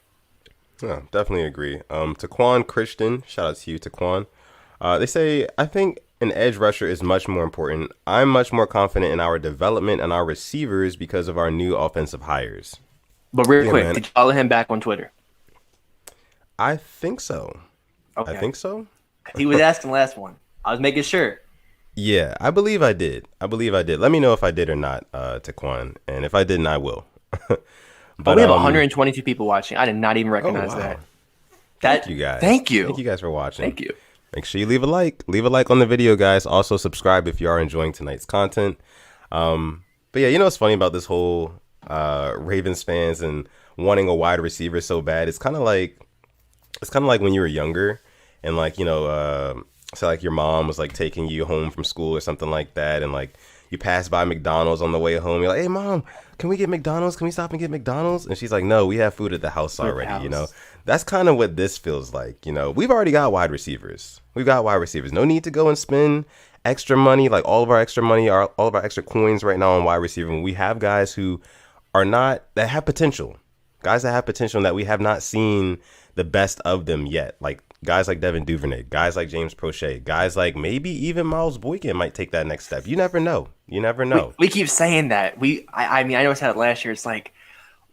Yeah, definitely agree. Taquan Christian, shout out to you, Taquan. They say, I think an edge rusher is much more important. I'm much more confident in our development and our receivers because of our new offensive hires. But real quick, did you follow him back on Twitter? I think so. Okay. I think so. He was asking last one. I was making sure. Yeah, I believe I did. Let me know if I did or not, Taquan. And if I didn't, I will. But we have 122 people watching. I did not even recognize that. Thank you guys. Thank you. Thank you guys for watching. Thank you. Make sure you leave a like. Leave a like on the video, guys. Also subscribe if you are enjoying tonight's content. But yeah, you know what's funny about this whole Ravens fans and wanting a wide receiver so bad? It's kind of like when you were younger and like, you know, so like your mom was like taking you home from school or something like that, and like you pass by McDonald's on the way home. You're like, "Hey, mom, can we get McDonald's? Can we stop and get McDonald's?" And she's like, "No, we have food at the house already." You know, that's kind of what this feels like. You know, we've already got wide receivers. No need to go and spend extra money, like all of our extra money, all of our extra coins right now on wide receiver. And we have guys who that have potential, that we have not seen the best of them yet. Like guys like Devin Duvernay, guys like James Prochet, guys like maybe even Miles Boykin might take that next step. You never know. We keep saying that. I mean, I know I said it last year. It's like,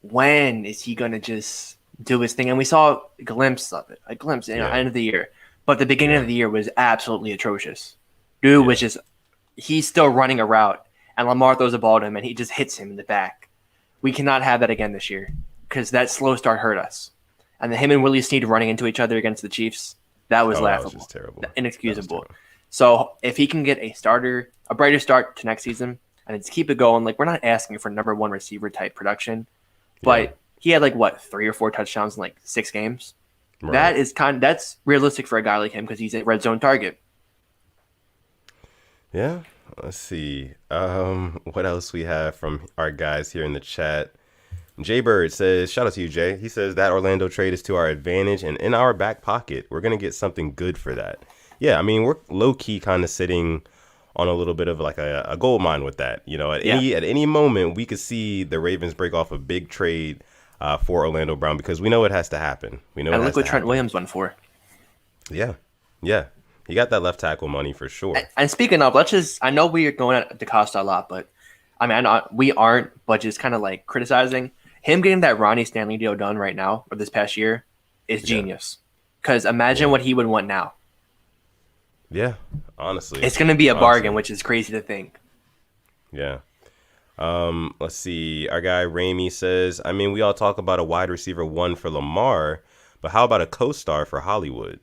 when is he going to just do his thing? And we saw a glimpse of it, end of the year. But the beginning of the year was absolutely atrocious. Dude was just, he's still running a route, and Lamar throws a ball to him, and he just hits him in the back. We cannot have that again this year because that slow start hurt us. And him and Willie Snead running into each other against the Chiefs, that was laughable. That was just terrible. Inexcusable. So if he can get a brighter start to next season, and just keep it going, like, we're not asking for number one receiver type production, but he had 3 or 4 touchdowns in 6 games. Right. That's realistic for a guy like him because he's a red zone target. Yeah. Let's see. What else we have from our guys here in the chat? Jay Bird says, shout out to you, Jay. He says that Orlando trade is to our advantage and in our back pocket. We're going to get something good for that. Yeah, I mean, we're low-key kind of sitting on a little bit of a gold mine with that. You know, at any moment, we could see the Ravens break off a big trade for Orlando Brown because we know it has to happen. And look what Trent Williams went for. Yeah. He got that left tackle money for sure. And speaking of, I know we are going at DeCosta a lot, but I mean, we aren't, but just kind of criticizing. Him getting that Ronnie Stanley deal done right now, or this past year, is genius. Because imagine what he would want now. Yeah, honestly. It's going to be a bargain, which is crazy to think. Yeah. Let's see. Our guy Ramey says, I mean, we all talk about a wide receiver 1 for Lamar, but how about a co-star for Hollywood?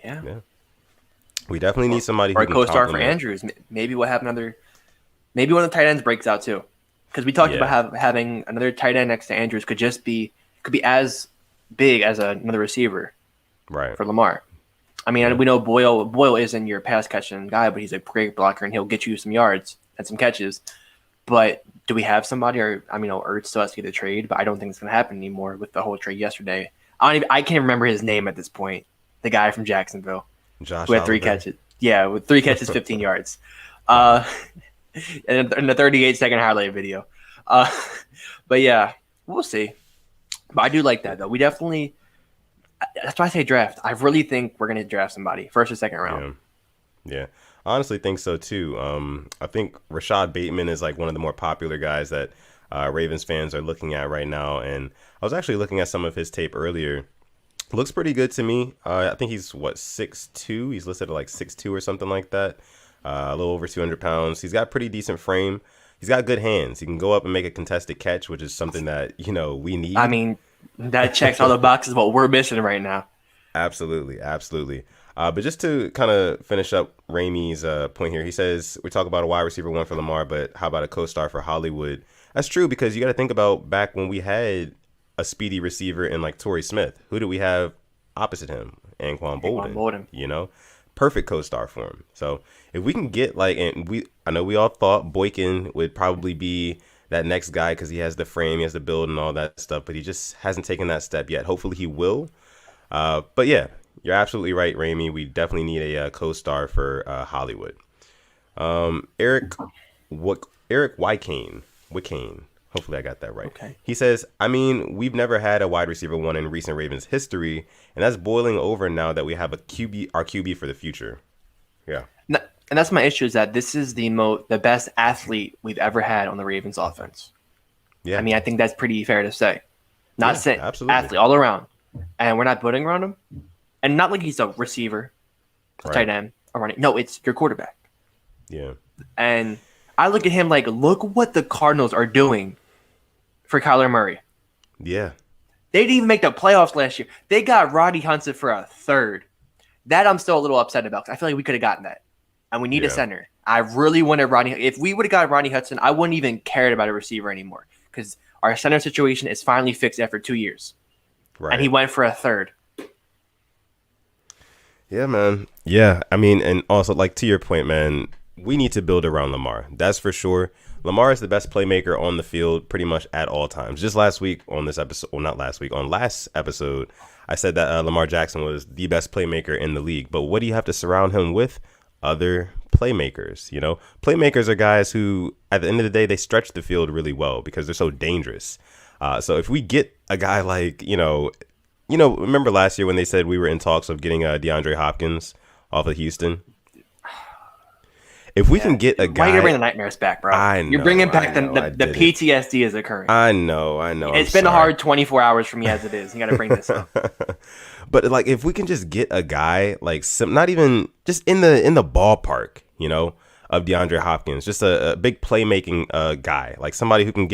Yeah. We definitely need somebody who can co-star for Andrews. Maybe we'll have maybe one of the tight ends breaks out too. Because we talked about having another tight end next to Andrews could be as big as another receiver, right? For Lamar. I mean, we know Boyle isn't your pass catching guy, but he's a great blocker and he'll get you some yards and some catches. But do we have somebody? Or I mean, Ertz still has to get the trade, but I don't think it's going to happen anymore with the whole trade yesterday. I can't remember his name at this point. The guy from Jacksonville, Josh, who had 3 catches. Yeah, with 3 catches, 15 yards. In the 38-second highlight video. But yeah, we'll see. But I do like that, though. We definitely – that's why I say draft. I really think we're going to draft somebody, first or second round. Yeah. I honestly think so, too. I think Rashad Bateman is one of the more popular guys that Ravens fans are looking at right now. And I was actually looking at some of his tape earlier. Looks pretty good to me. I think he's, 6'2"? He's listed at 6'2" or something like that. A little over 200 pounds. He's got pretty decent frame. He's got good hands. He can go up and make a contested catch, which is something that, we need. I mean, that checks all the boxes what we're missing right now. Absolutely. But just to kind of finish up Ramey's point here, he says, we talk about a wide receiver 1 for Lamar, but how about a co-star for Hollywood? That's true because you got to think about back when we had a speedy receiver in Torrey Smith. Who do we have opposite him? Anquan Bolden. perfect co-star for him. So if we can get I know we all thought Boykin would probably be that next guy because he has the frame, he has the build and all that stuff, but he just hasn't taken that step yet. Hopefully he will. But yeah, you're absolutely right, Ramey. We definitely need a co-star for Hollywood. Eric Wykane. Hopefully I got that right. Okay. He says, I mean, we've never had a wide receiver one in recent Ravens history, and that's boiling over now that we have our QB for the future. Yeah. And that's my issue, is that this is the best athlete we've ever had on the Ravens offense. Yeah. I mean, I think that's pretty fair to say. Absolutely. Athlete all around. And we're not building around him. And not like he's a receiver, tight end, or running. No, it's your quarterback. Yeah. And I look at him like, look what the Cardinals are doing for Kyler Murray. Yeah. They didn't even make the playoffs last year. They got Rodney Hudson for a third. That I'm still a little upset about. I feel like we could have gotten that. And we need a center. I really wanted Rodney. If we would have got Rodney Hudson, I wouldn't even cared about a receiver anymore because our center situation is finally fixed after 2 years. Right. And he went for a third. Yeah, man. Yeah. I mean, and also, like, to your point, man, we need to build around Lamar. That's for sure. Lamar is the best playmaker on the field pretty much at all times. Just last week on this episode, well, not last week, on last episode, I said that Lamar Jackson was the best playmaker in the league. But what do you have to surround him with? Other playmakers. You know, playmakers are guys who, at the end of the day, they stretch the field really well because they're so dangerous. So if we get a guy like, remember last year when they said we were in talks of getting DeAndre Hopkins off of Houston? If we can get a guy... Why are you bringing the nightmares back, bro? I know. You're bringing back the PTSD is occurring. I know. It's been a hard 24 hours for me as it is. You got to bring this up. But, like, if we can just get a guy, like, not even just in the ballpark, of DeAndre Hopkins, just a big playmaking guy, like somebody who can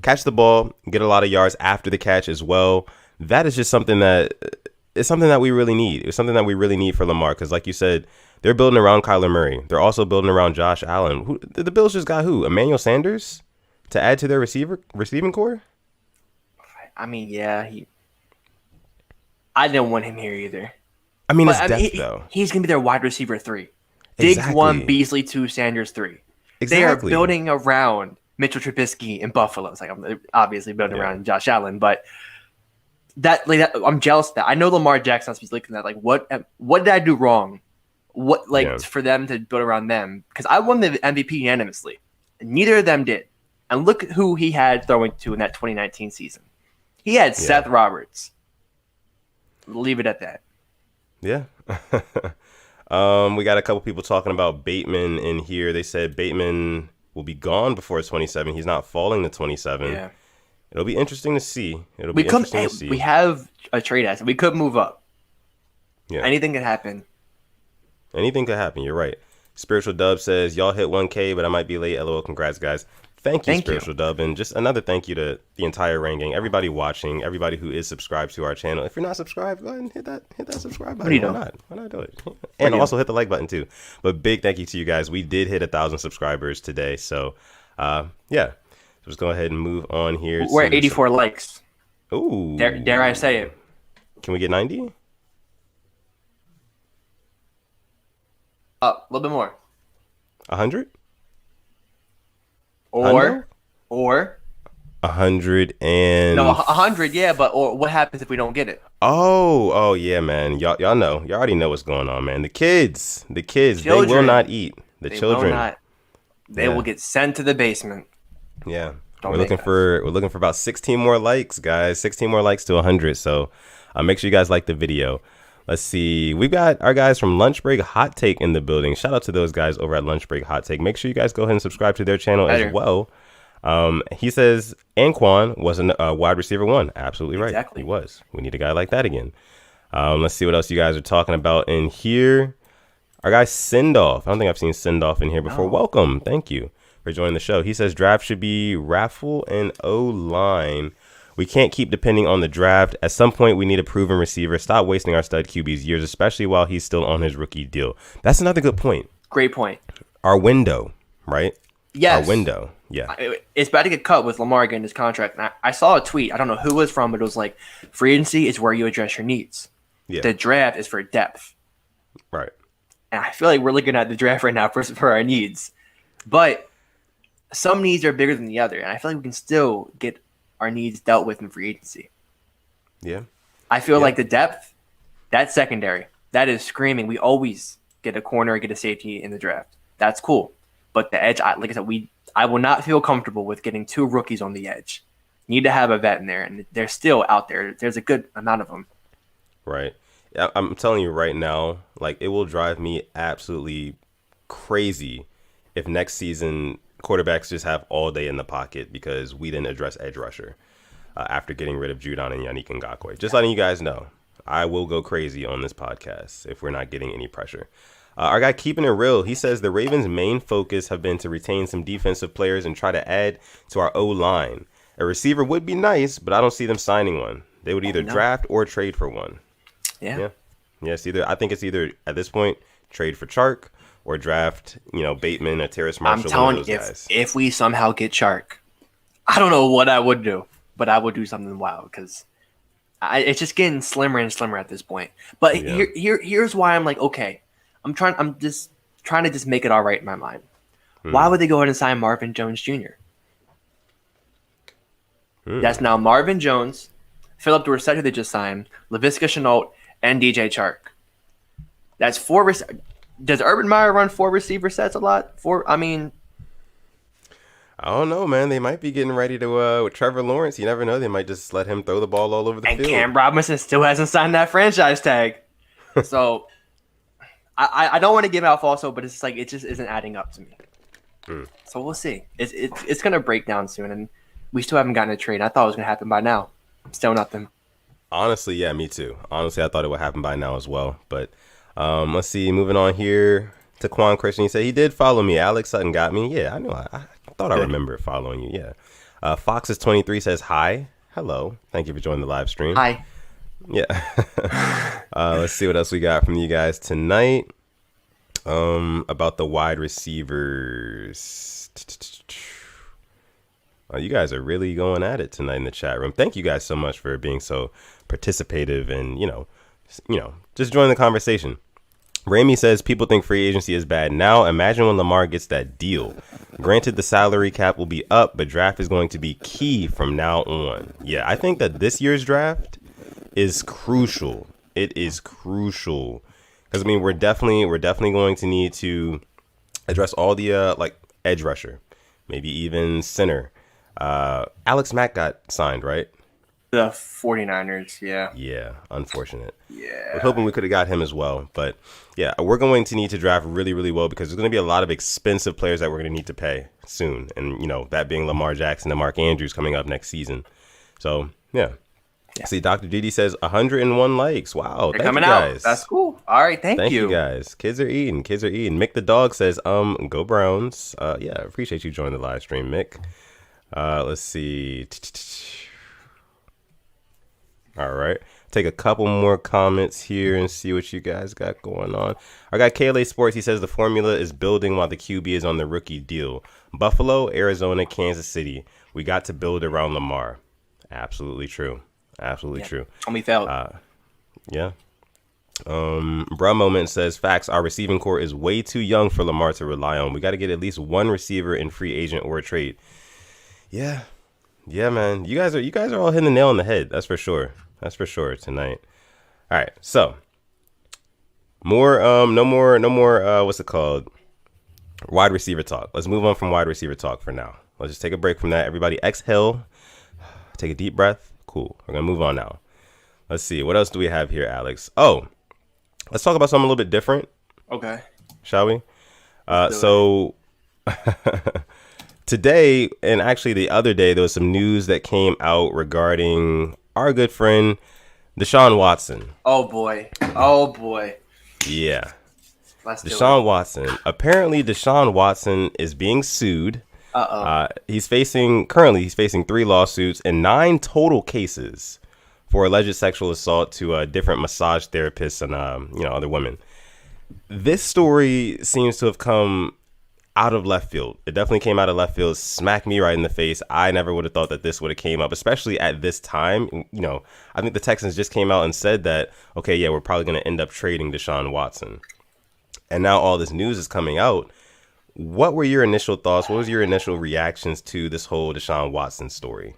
catch the ball, get a lot of yards after the catch as well. That is just something that we really need. It's something that we really need for Lamar because, like you said, they're building around Kyler Murray. They're also building around Josh Allen. The Bills just got who? Emmanuel Sanders to add to their receiving core? I mean, yeah. I didn't want him here either. I mean, it's depth, though. He's going to be their wide receiver 3. Diggs 1, Beasley 2, Sanders 3. Exactly. They are building around Mitchell Trubisky in Buffalo. It's like I'm obviously building around Josh Allen, but that I'm jealous of that. I know Lamar Jackson has to be looking at like what did I do wrong? For them to build around them, because I won the MVP unanimously. Neither of them did. And look who he had throwing to in that 2019 season. He had Seth Roberts. Leave it at that. Yeah. We got a couple people talking about Bateman in here. They said Bateman will be gone before 27. He's not falling to 27. Yeah. It'll be interesting to see. We have a trade asset. We could move up. Yeah. Anything could happen. Anything could happen. You're right. Spiritual Dub says, y'all hit 1K, but I might be late. LOL. Congrats, guys. Thank you, Spiritual Dub. And just another thank you to the entire Rain Gang, everybody watching, everybody who is subscribed to our channel. If you're not subscribed, go ahead and hit that subscribe button. Why not do it? And also hit the like button too. But big thank you to you guys. We did hit 1,000 subscribers today. So, yeah. Just go ahead and move on here. We're at 84 likes. Ooh. Dare I say it? Can we get 90? A little bit more. 100? Or 100 and... No, 100, yeah, but what happens if we don't get it? Oh, yeah, man. Y'all know. Y'all already know what's going on, man. The kids, children, they will not eat. The children. They will get sent to the basement. Yeah. We're looking for about 16 more likes, guys. 16 more likes to 100. So make sure you guys like the video. Let's see. We've got our guys from Lunch Break Hot Take in the building. Shout out to those guys over at Lunch Break Hot Take. Make sure you guys go ahead and subscribe to their channel as well. He says Anquan was a wide receiver 1. Absolutely right. Exactly. He was. We need a guy like that again. Let's see what else you guys are talking about in here. Our guy Sindoff. I don't think I've seen Sindoff in here before. No. Welcome. Thank you for joining the show. He says draft should be raffle and O-line. We can't keep depending on the draft. At some point, we need a proven receiver. Stop wasting our stud QB's years, especially while he's still on his rookie deal. That's another good point. Great point. Our window, right? Yes. Our window, yeah. It's about to get cut with Lamar getting his contract. And I saw a tweet. I don't know who it was from, but it was like, free agency is where you address your needs. Yeah. The draft is for depth. Right. And I feel like we're looking at the draft right now for our needs. But some needs are bigger than the other. And I feel like we can still get our needs dealt with in free agency. Yeah. I feel like the depth, that's secondary. That is screaming. We always get a corner, get a safety in the draft. That's cool. But the edge, like I said, I will not feel comfortable with getting 2 rookies on the edge. Need to have a vet in there, and they're still out there. There's a good amount of them. Right. I'm telling you right now, like, it will drive me absolutely crazy if next season quarterbacks just have all day in the pocket because we didn't address edge rusher after getting rid of Judon and Yannick Ngakoue. Just letting you guys know, I will go crazy on this podcast if we're not getting any pressure. Our guy Keeping It Real, he says the Ravens' main focus have been to retain some defensive players and try to add to our O-line. A receiver would be nice, but I don't see them signing one. They would either draft or trade for one. Yeah. It's either, I think it's either at this point trade for Chark or draft, Bateman or Terrace Marshall. I'm telling you, if we somehow get Chark, I don't know what I would do, but I would do something wild because it's just getting slimmer and slimmer at this point. But here's why I'm like, okay, I'm just trying to just make it all right in my mind. Why would they go ahead and sign Marvin Jones Jr.? That's now Marvin Jones, Philip Dorsett, who they just signed, Laviska Shenault, and DJ Chark. That's 4. Does Urban Meyer run 4 receiver sets a lot? I don't know, man. They might be getting ready to with Trevor Lawrence. You never know. They might just let him throw the ball all over the field. And Cam Robinson still hasn't signed that franchise tag. So I don't want to give out falso, but it's like it just isn't adding up to me. So we'll see. It's gonna break down soon, and we still haven't gotten a trade. I thought it was gonna happen by now. Still nothing. Honestly, yeah, me too. Honestly, I thought it would happen by now as well. But let's see. Moving on here to Quan Christian. He said he did follow me. Alex Sutton got me. Yeah, I know. I thought I remember following you. Yeah. Foxes 23 says hi. Hello. Thank you for joining the live stream. Hi. Yeah. Let's see what else we got from you guys tonight. About the wide receivers. You guys are really going at it tonight in the chat room. Thank you guys so much for being so participative and, just join the conversation. Ramey says people think free agency is bad now. Imagine when Lamar gets that deal. Granted, the salary cap will be up, but draft is going to be key from now on. Yeah, I think that this year's draft is crucial. It is crucial because we're definitely going to need to address all the edge rusher, maybe even center. Alex Mack got signed, right? The 49ers, yeah. Yeah, unfortunate. Yeah. I was hoping we could have got him as well. But, yeah, we're going to need to draft really, really well because there's going to be a lot of expensive players that we're going to need to pay soon. And, that being Lamar Jackson and Mark Andrews coming up next season. So, yeah. See, Dr. GD says 101 likes. Wow, they're coming out. That's cool. All right, thank you. You guys. Kids are eating. Mick the dog says, go Browns. Yeah, appreciate you joining the live stream, Mick. Let's see. All right. Take a couple more comments here and see what you guys got going on. I got KLA Sports. He says the formula is building while the QB is on the rookie deal. Buffalo, Arizona, Kansas City. We got to build around Lamar. Absolutely true. Absolutely true. And we failed. Yeah. Bruh Moment says facts. Our receiving core is way too young for Lamar to rely on. We got to get at least one receiver in free agent or a trade. Yeah, man. You guys are all hitting the nail on the head. That's for sure. Tonight. All right. So no more. What's it called? Wide receiver talk. Let's move on from wide receiver talk for now. Let's just take a break from that. Everybody exhale. Take a deep breath. Cool. We're going to move on now. Let's see. What else do we have here, Alex? Oh, let's talk about something a little bit different. Okay. Shall we? So today, and actually the other day, there was some news that came out regarding our good friend, Deshaun Watson. Oh, boy. Yeah. Deshaun Watson. Apparently, Deshaun Watson is being sued. He's facing 3 lawsuits and 9 total cases for alleged sexual assault to different massage therapists and other women. This story seems to have come out of left field. It definitely came out of left field, smacked me right in the face. I never would have thought that this would have came up, especially at this time. I think the Texans just came out and said that, okay, yeah, we're probably going to end up trading Deshaun Watson. and now all this news is coming out. What were your initial thoughts? What was your initial reactions to this whole Deshaun Watson story?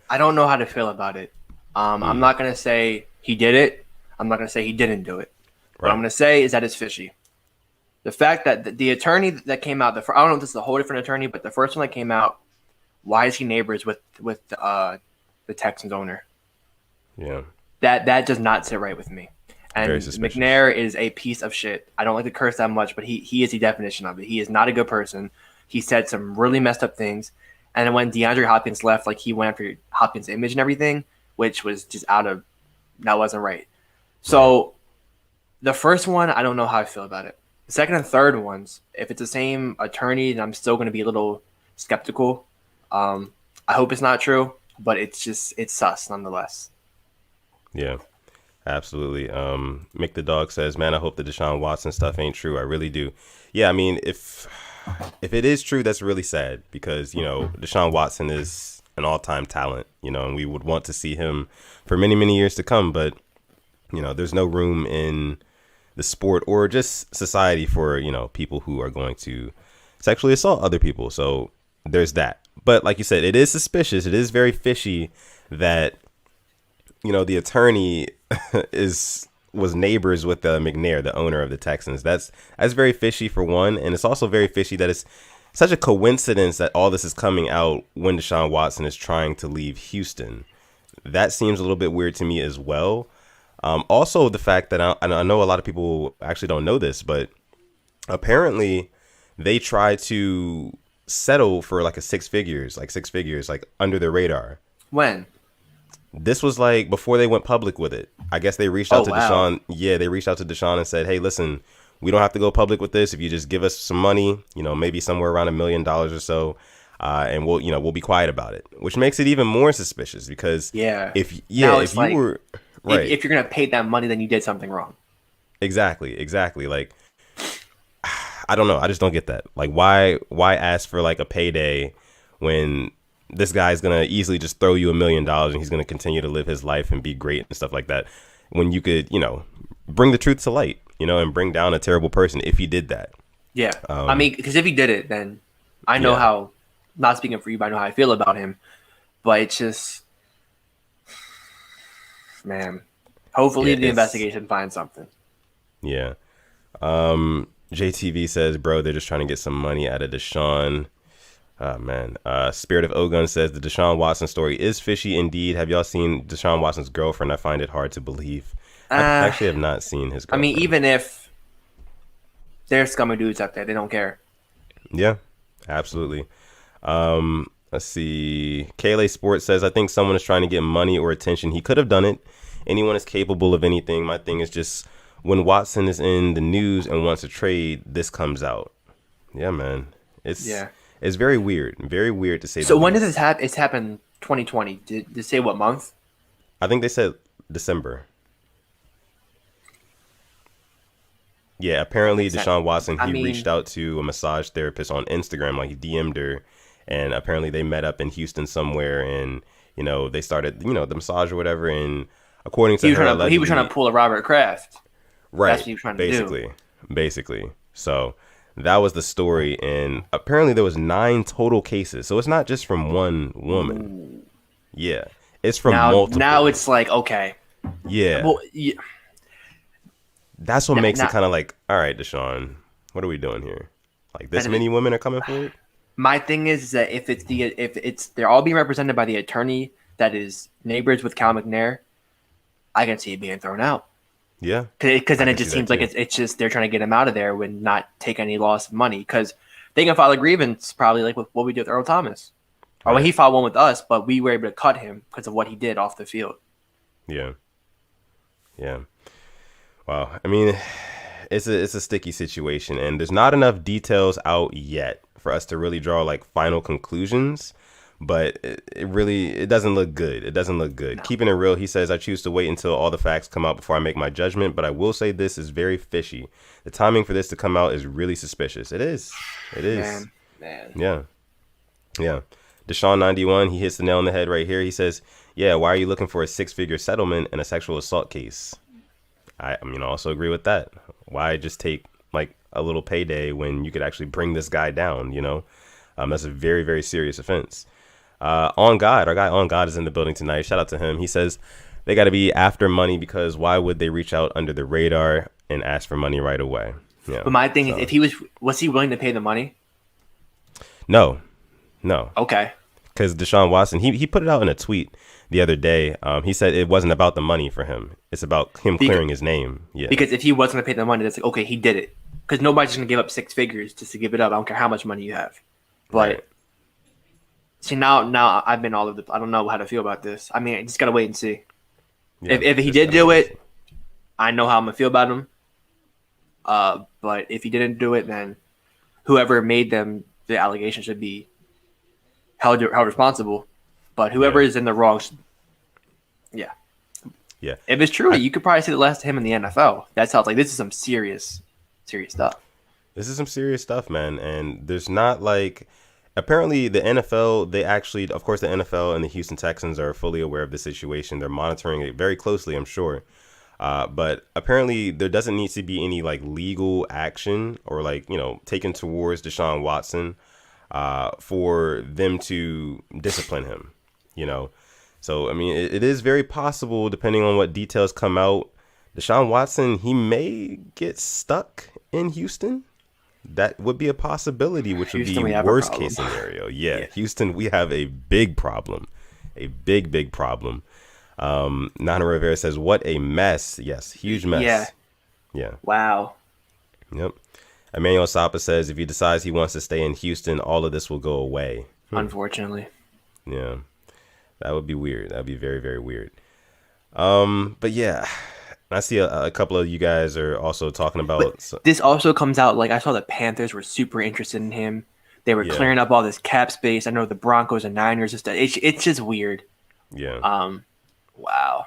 I don't know how to feel about it. I'm not going to say he did it. I'm not going to say he didn't do it. What I'm going to say is that it's fishy. The fact that the attorney that came out, I don't know if this is a whole different attorney, but the first one that came out, why is he neighbors with the Texans owner? Yeah. That does not sit right with me. And McNair is a piece of shit. I don't like to curse that much, but he is the definition of it. He is not a good person. He said some really messed up things. And then when DeAndre Hopkins left, like he went after Hopkins' image and everything, which was just that wasn't right. So the first one, I don't know how I feel about it. The second and third ones, if it's the same attorney, then I'm still going to be a little skeptical. I hope it's not true, but it's sus nonetheless. Yeah, absolutely. Mick the Dog says, man, I hope the Deshaun Watson stuff ain't true. I really do. Yeah, I mean, if it is true, that's really sad because, Deshaun Watson is an all-time talent, and we would want to see him for many, many years to come. But, there's no room in the sport or just society for, people who are going to sexually assault other people. So there's that. But like you said, it is suspicious. It is very fishy that, the attorney was neighbors with McNair, the owner of the Texans. That's very fishy for one. And it's also very fishy that it's such a coincidence that all this is coming out when Deshaun Watson is trying to leave Houston. That seems a little bit weird to me as well. Also, the fact that I know a lot of people actually don't know this, but apparently they tried to settle for like six figures, like under the radar. When? This was like before they went public with it. I guess they reached out to Deshaun. Yeah, they reached out to Deshaun and said, hey, listen, we don't have to go public with this. If you just give us some money, maybe somewhere around $1 million or so, and we'll be quiet about it, which makes it even more suspicious because if you're going to pay that money, then you did something wrong. Exactly. Like, I don't know. I just don't get that. Like, why ask for like a payday when this guy's going to easily just throw you $1 million and he's going to continue to live his life and be great and stuff like that when you could, bring the truth to light, and bring down a terrible person if he did that. Yeah. I mean, because if he did it, then I know how, not speaking for you, but I know how I feel about him. But it's just, man, hopefully the investigation finds something. Yeah. JTV says, bro, they're just trying to get some money out of Deshaun. Oh, man. Spirit of Ogun says, the Deshaun Watson story is fishy indeed. Have y'all seen Deshaun Watson's girlfriend? I find it hard to believe. I actually have not seen his girlfriend. I mean, even if there's scummy dudes out there, they don't care. Yeah, absolutely. Let's see. Kayla Sports says, I think someone is trying to get money or attention. He could have done it. Anyone is capable of anything. My thing is just when Watson is in the news and wants to trade, this comes out. Yeah, man. It's very weird. Very weird to say. So when did this happen? It's happened 2020. Did they say what month? I think they said December. Yeah, apparently Deshaun Watson, he reached out to a massage therapist on Instagram. Like, he DM'd her, and apparently they met up in Houston somewhere, and, they started, the massage or whatever, and according to her, he was trying to pull a Robert Kraft. Right. That's what he was trying to do. Basically. So that was the story, and apparently there was 9 total cases. So it's not just from one woman. Ooh. Yeah. It's from multiple. Now it's like, okay. Yeah. Well, that's what makes it kind of like, all right, Deshaun, what are we doing here? Like, this many women are coming forward? My thing is that if they're all being represented by the attorney that is neighbors with Cal McNair, I can see it being thrown out. Yeah. Because then it just seems like it's just they're trying to get him out of there and not take any loss of money. Because they can file a grievance probably like with what we did with Earl Thomas. Or when he filed one with us, but we were able to cut him because of what he did off the field. Yeah. Yeah. Wow. I mean, it's a sticky situation, and there's not enough details out yet for us to really draw like final conclusions. But it doesn't look good. It doesn't look good. No. Keeping it real, he says, I choose to wait until all the facts come out before I make my judgment. But I will say this is very fishy. The timing for this to come out is really suspicious. It is. Man. Yeah. Deshaun 91, he hits the nail on the head right here. He says, yeah, why are you looking for a 6-figure settlement in a sexual assault case? I also agree with that. Why just take like a little payday when you could actually bring this guy down, you know? That's a very, very serious offense. On God, our guy On God is in the building tonight. Shout out to him. He says they got to be after money because why would they reach out under the radar and ask for money right away? Yeah. But my thing is, if he was he willing to pay the money? No. Okay. Because Deshaun Watson, he put it out in a tweet the other day. He said it wasn't about the money for him. It's about him clearing his name. Yeah. Because if he wasn't going to pay the money, that's like, okay, he did it. Because nobody's going to give up 6 figures just to give it up. I don't care how much money you have. But Right. see, now I've been all of the. I don't know how to feel about this. I mean, I just got to wait and see. Yeah, if he did do it, I know how I'm going to feel about him. But if he didn't do it, then whoever made them, the allegation should be held responsible. But whoever is in the wrong, yeah. If it's true, you could probably see the last of him in the NFL. That sounds like this is some serious stuff. This is some serious stuff, man. And there's not like, apparently the NFL, they actually, of course, the NFL and the Houston Texans are fully aware of the situation. They're monitoring it very closely, I'm sure. But apparently there doesn't need to be any like legal action or like, you know, taken towards Deshaun Watson for them to discipline him, you know. So, I mean, it is very possible, depending on what details come out, Deshaun Watson, he may get stuck in Houston. That would be a possibility, which would be worst case scenario. Yeah, Houston, we have a big problem, a big problem. Nana Rivera says, what a mess. Yes, huge mess. Yeah. Wow. Yep. Emmanuel Sapa says, if he decides he wants to stay in Houston, all of this will go away. Unfortunately. Yeah. That would be weird. That would be very, very weird. But yeah, I see a couple of you guys are also talking about. This also comes out, like I saw the Panthers were super interested in him. They were clearing up all this cap space. I know the Broncos and Niners and stuff. It's just weird. Yeah. Wow.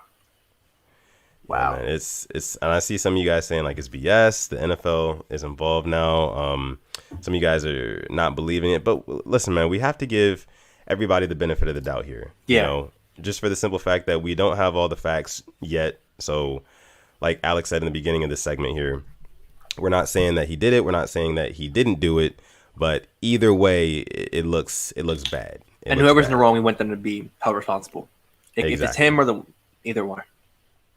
Yeah, man, it's and I see some of you guys saying like it's BS. The NFL is involved now. Some of you guys are not believing it, but listen, man, we have to give everybody the benefit of the doubt here. Yeah. You know, just for the simple fact that we don't have all the facts yet. So, like Alex said in the beginning of this segment here, we're not saying that he did it. We're not saying that he didn't do it. But either way, it looks bad. And whoever's in the wrong, we want them to be held responsible. If it's him or either one.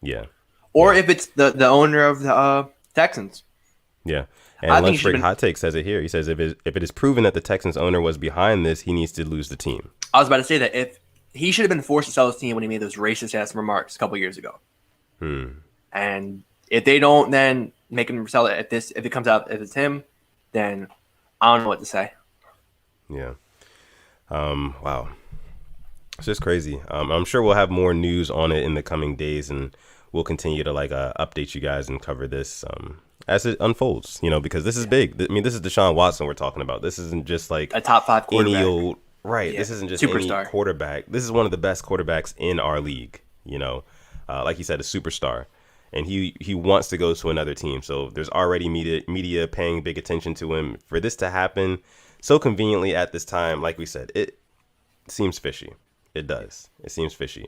Yeah. Or if it's the owner of the Texans. Yeah. And Lunch Break Hot Take says it here. He says if it is proven that the Texans owner was behind this, he needs to lose the team. I was about to say that if he should have been forced to sell his team when he made those racist ass remarks a couple years ago. And if they don't then make him sell it if it comes out if it's him, then I don't know what to say. Yeah. Wow. It's just crazy. I'm sure we'll have more news on it in the coming days, and we'll continue to update you guys and cover this as it unfolds, you know, because this is big. I mean, this is Deshaun Watson we're talking about. This isn't just like a top 5 quarterback. Any old, right. Yeah. This isn't just superstar. Any quarterback. This is one of the best quarterbacks in our league, you know, like you said, a superstar, and he wants to go to another team. So there's already media paying big attention to him. For this to happen so conveniently at this time, like we said, it seems fishy. It does. It seems fishy.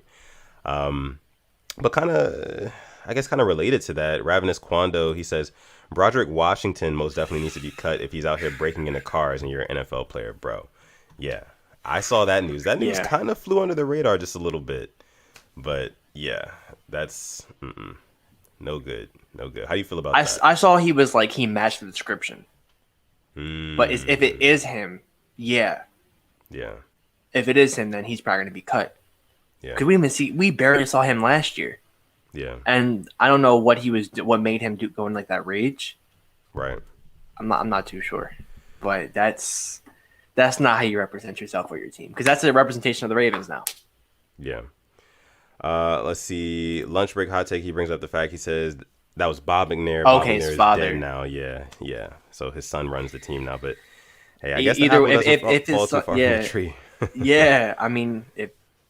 But kind of related to that, Ravenous Quando, he says, Broderick Washington most definitely needs to be cut if he's out here breaking into cars and you're an NFL player, bro. Yeah, I saw that news. That news kind of flew under the radar just a little bit. But yeah, that's no good. No good. How do you feel about that? I saw he was like, he matched the description. But if it is him, yeah. If it is him, then he's probably going to be cut. Yeah. Because we barely saw him last year. Yeah. And I don't know what made him go in like that rage. Right. I'm not too sure. But that's not how you represent yourself or your team. Because that's a representation of the Ravens now. Yeah. Let's see. Lunch Break Hot Take, he brings up the fact, he says that was Bob McNair. Okay, his father. Dead now. Yeah. So his son runs the team now. But hey, I guess either if his son, yeah, I mean,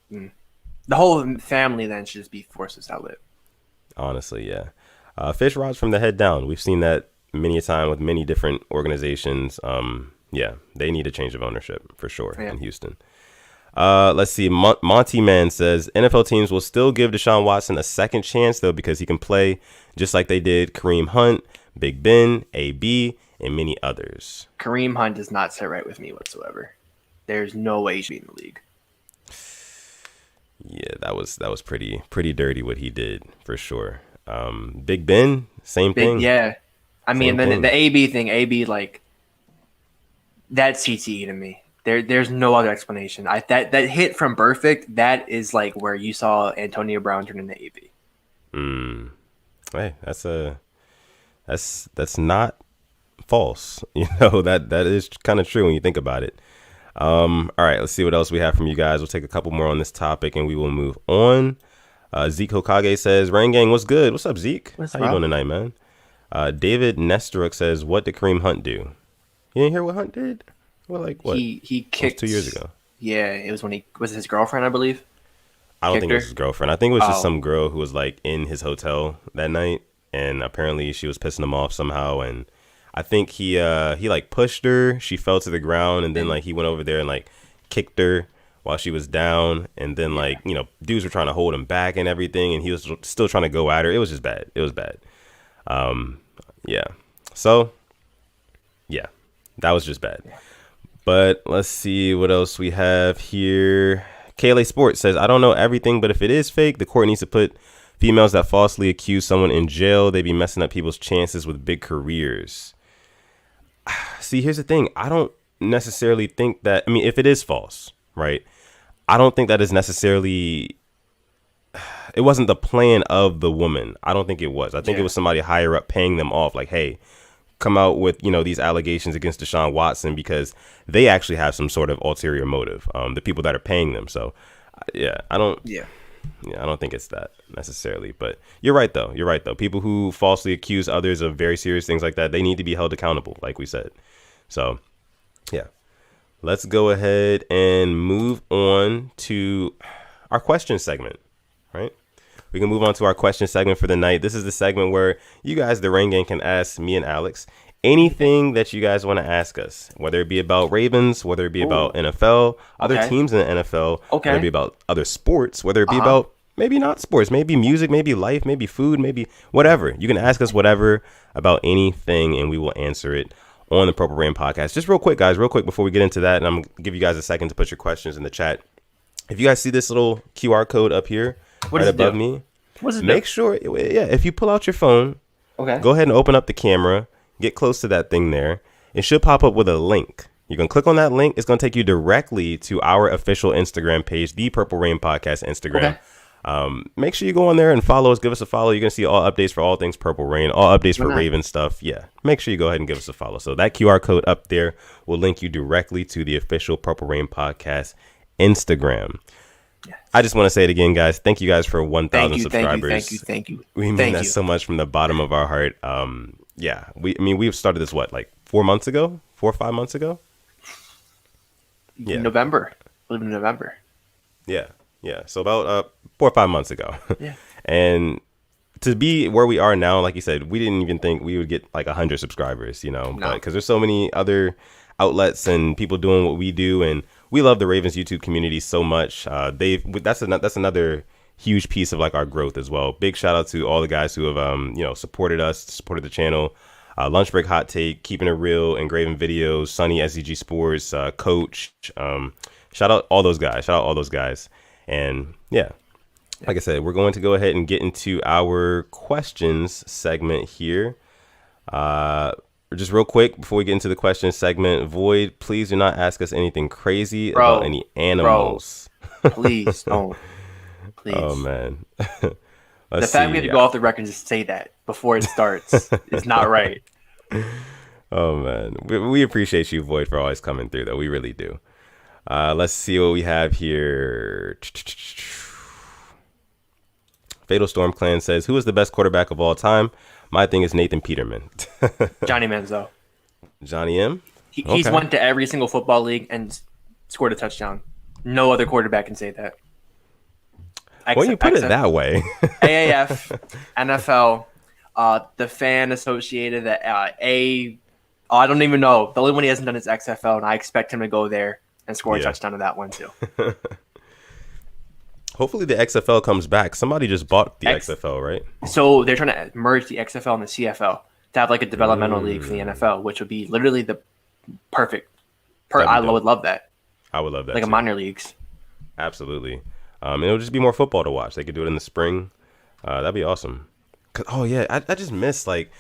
the whole family then should just be forced to sell it. Honestly, yeah. Fish rods from the head down. We've seen that many a time with many different organizations. Yeah, they need a change of ownership for sure in Houston. Let's see. Monty Man says NFL teams will still give Deshaun Watson a second chance though, because he can play just like they did Kareem Hunt, Big Ben, AB, and many others. Kareem Hunt does not sit right with me whatsoever. There's no way he should be in the league. Yeah, that was pretty dirty what he did for sure. Big Ben, same thing. Yeah, I mean, then the AB thing, AB like that's CTE to me. There's no other explanation. That hit from Perfect, that is like where you saw Antonio Brown turn into AB. Hey, that's not false. You know, that is kind of true when you think about it. All right, let's see what else we have from you guys. We'll take a couple more on this topic and we will move on. Zeke Hokage says, Rain Gang, what's good? What's up, Zeke? How you doing tonight, man? David Nestoruk says, what did Kareem Hunt do? You didn't hear what Hunt did? Well, like what? He kicked 2 years ago. Yeah, it was when he was his girlfriend, I believe. I don't think it was his girlfriend. I think it was just some girl who was like in his hotel that night, and apparently she was pissing him off somehow. And I think he like pushed her. She fell to the ground, and then like he went over there and like kicked her while she was down. And then like dudes were trying to hold him back and everything, and he was still trying to go at her. It was just bad. It was bad. Yeah. So yeah, that was just bad. But let's see what else we have here. KLA Sports says, I don't know everything, but if it is fake, the court needs to put females that falsely accuse someone in jail. They be messing up people's chances with big careers. See, here's the thing. I don't necessarily think that, I mean, if it is false, right? I don't think that is necessarily, it wasn't the plan of the woman. I don't think it was. I think it was somebody higher up paying them off. Like, hey, come out with, these allegations against Deshaun Watson because they actually have some sort of ulterior motive. The people that are paying them. So, I don't think it's that necessarily. But you're right, though. People who falsely accuse others of very serious things like that, they need to be held accountable, like we said. So, yeah. Let's go ahead and move on to our question segment, right? We can move on to our question segment for the night. This is the segment where you guys, the Rain Gang, can ask me and Alex anything that you guys want to ask us, whether it be about Ravens, whether it be about NFL, other teams in the NFL, whether it be about other sports, whether it be about maybe not sports, maybe music, maybe life, maybe food, maybe whatever. You can ask us whatever about anything, and we will answer it on the Purple Rain podcast. Just real quick, guys, before we get into that, and I'm going to give you guys a second to put your questions in the chat. If you guys see this little QR code up here, right above me, make sure, if you pull out your phone, go ahead and open up the camera, get close to that thing there. It should pop up with a link. You can click on that link. It's going to take you directly to our official Instagram page, the Purple Rain Podcast Instagram. Make sure you go on there and follow us. Give us a follow. You're going to see all updates for all things Purple Rain, all updates for Raven stuff. Yeah, make sure you go ahead and give us a follow. So that QR code up there will link you directly to the official Purple Rain Podcast Instagram. Yes. I just want to say it again, guys. Thank you guys for 1,000 subscribers. Thank you. We mean that so much from the bottom of our heart. We've started this 4 months ago, 4 or 5 months ago. Yeah, November. I believe in November. Yeah. So about 4 or 5 months ago. Yeah. And to be where we are now, like you said, we didn't even think we would get like 100 subscribers. But because there's so many other outlets and people doing what we do, and we love the Ravens YouTube community so much. That's another huge piece of like our growth as well. Big shout out to all the guys who have supported us, supported the channel. Lunch Break Hot Take, Keeping It Real, Engraving Videos, Sunny SCG Sports, Coach. Shout out all those guys. And yeah, like I said, we're going to go ahead and get into our questions segment here. Just real quick before we get into the question segment, Void, please do not ask us anything crazy about any animals. Please don't. Please. Oh man. The fact we have to go off the record and just say that before it starts is not right. Oh man, we appreciate you, Void, for always coming through, though. We really do. Let's see what we have here. Fatal Storm Clan says, who is the best quarterback of all time? My thing is Nathan Peterman. Johnny Manziel. Johnny M? He's went to every single football league and scored a touchdown. No other quarterback can say that. When you put it that way. AAF, NFL, the fan associated, I don't even know. The only one he hasn't done is XFL, and I expect him to go there and score a touchdown to that one too. Hopefully the XFL comes back. Somebody just bought the XFL, right? So they're trying to merge the XFL and the CFL to have like a developmental league for the NFL, which would be literally the perfect. I would love that. I would love that. Like a minor leagues. Absolutely. And it'll just be more football to watch. They could do it in the spring. That'd be awesome. I just missed like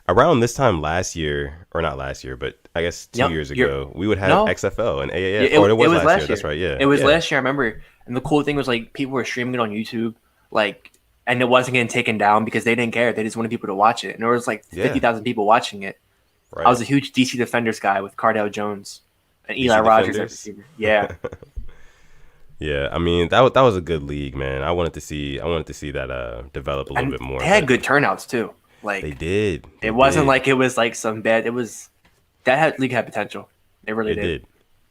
around this time last year, or not last year, but I guess 2 years ago, we would have XFL and AAF. It was last year. That's right. Yeah. It was last year. I remember. And the cool thing was like people were streaming it on YouTube, like, and it wasn't getting taken down because they didn't care. They just wanted people to watch it. And there was like 50,000 people watching it. Right. I was a huge DC Defenders guy with Cardale Jones and Eli Rogers as receiver. Yeah. Yeah, I mean that was a good league, man. I wanted to see that develop a little bit more. They had good turnouts too. Like they did. It wasn't like it was like some bad. It was league had potential. It really did.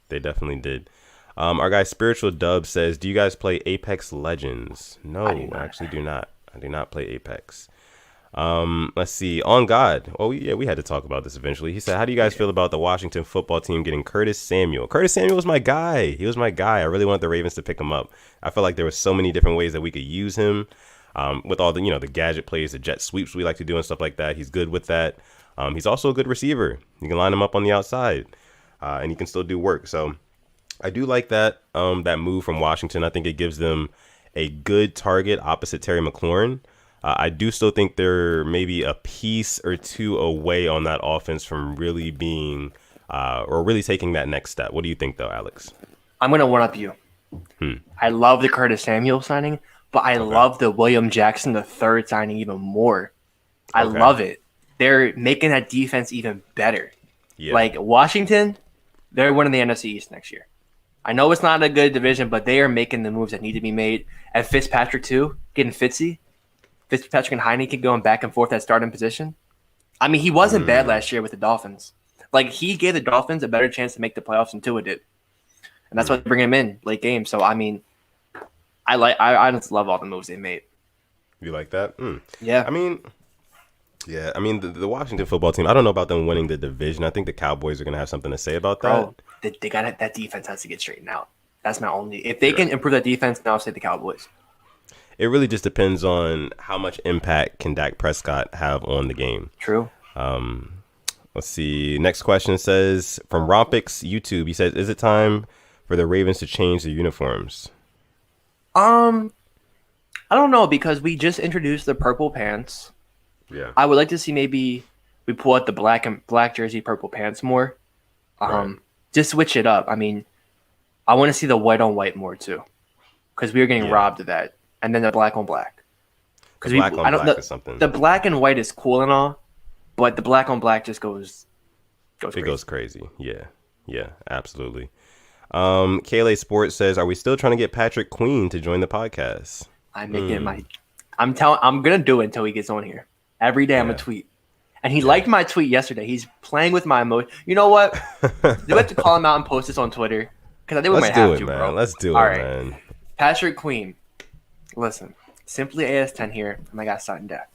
They definitely did. Our guy Spiritual Dub says, "Do you guys play Apex Legends?" No, I actually do not. I do not play Apex. Let's see. On God. Oh, we had to talk about this eventually. He said, "How do you guys feel about the Washington football team getting Curtis Samuel?" Curtis Samuel was my guy. He was my guy. I really wanted the Ravens to pick him up. I felt like there were so many different ways that we could use him. With all the the gadget plays, the jet sweeps we like to do and stuff like that. He's good with that. He's also a good receiver. You can line him up on the outside, and he can still do work. So I do like that move from Washington. I think it gives them a good target opposite Terry McLaurin. I do still think they're maybe a piece or two away on that offense from really being or really taking that next step. What do you think, though, Alex? I'm going to one-up you. I love the Curtis Samuel signing, but I love the William Jackson III signing even more. I love it. They're making that defense even better. Yeah. Like Washington, they're winning the NFC East next year. I know it's not a good division, but they are making the moves that need to be made. And Fitzpatrick, too, getting Fitzpatrick and Heineken going back and forth at starting position. I mean, he wasn't bad last year with the Dolphins. Like, he gave the Dolphins a better chance to make the playoffs than Tua did. And that's why they bring him in late game. So, I mean, I just love all the moves they made. You like that? Yeah. I mean, the Washington football team, I don't know about them winning the division. I think the Cowboys are going to have something to say about that. They got that defense has to get straightened out. That's my only. If they can improve that defense, then I'll say the Cowboys. It really just depends on how much impact can Dak Prescott have on the game. True. Let's see. Next question says, from Rompix YouTube, he says, is it time for the Ravens to change their uniforms? I don't know, because we just introduced the purple pants. Yeah. I would like to see maybe we pull out the black jersey, purple pants more. Just switch it up. I mean, I want to see the white on white more too, because we are getting robbed of that. And then the black on black. Because black on black is something. The black and white is cool and all, but the black on black just goes crazy. It goes crazy. Yeah, absolutely. Kayla Sports says, "Are we still trying to get Patrick Queen to join the podcast?" I'm gonna do it until he gets on here. Every day I'm gonna tweet. And he liked my tweet yesterday. He's playing with my emotion. You know what? You have to call him out and post this on Twitter, because I think we might have to, bro. Let's do it, man. Patrick Queen. Listen, Simply AS10 here, and I got Sudden Death.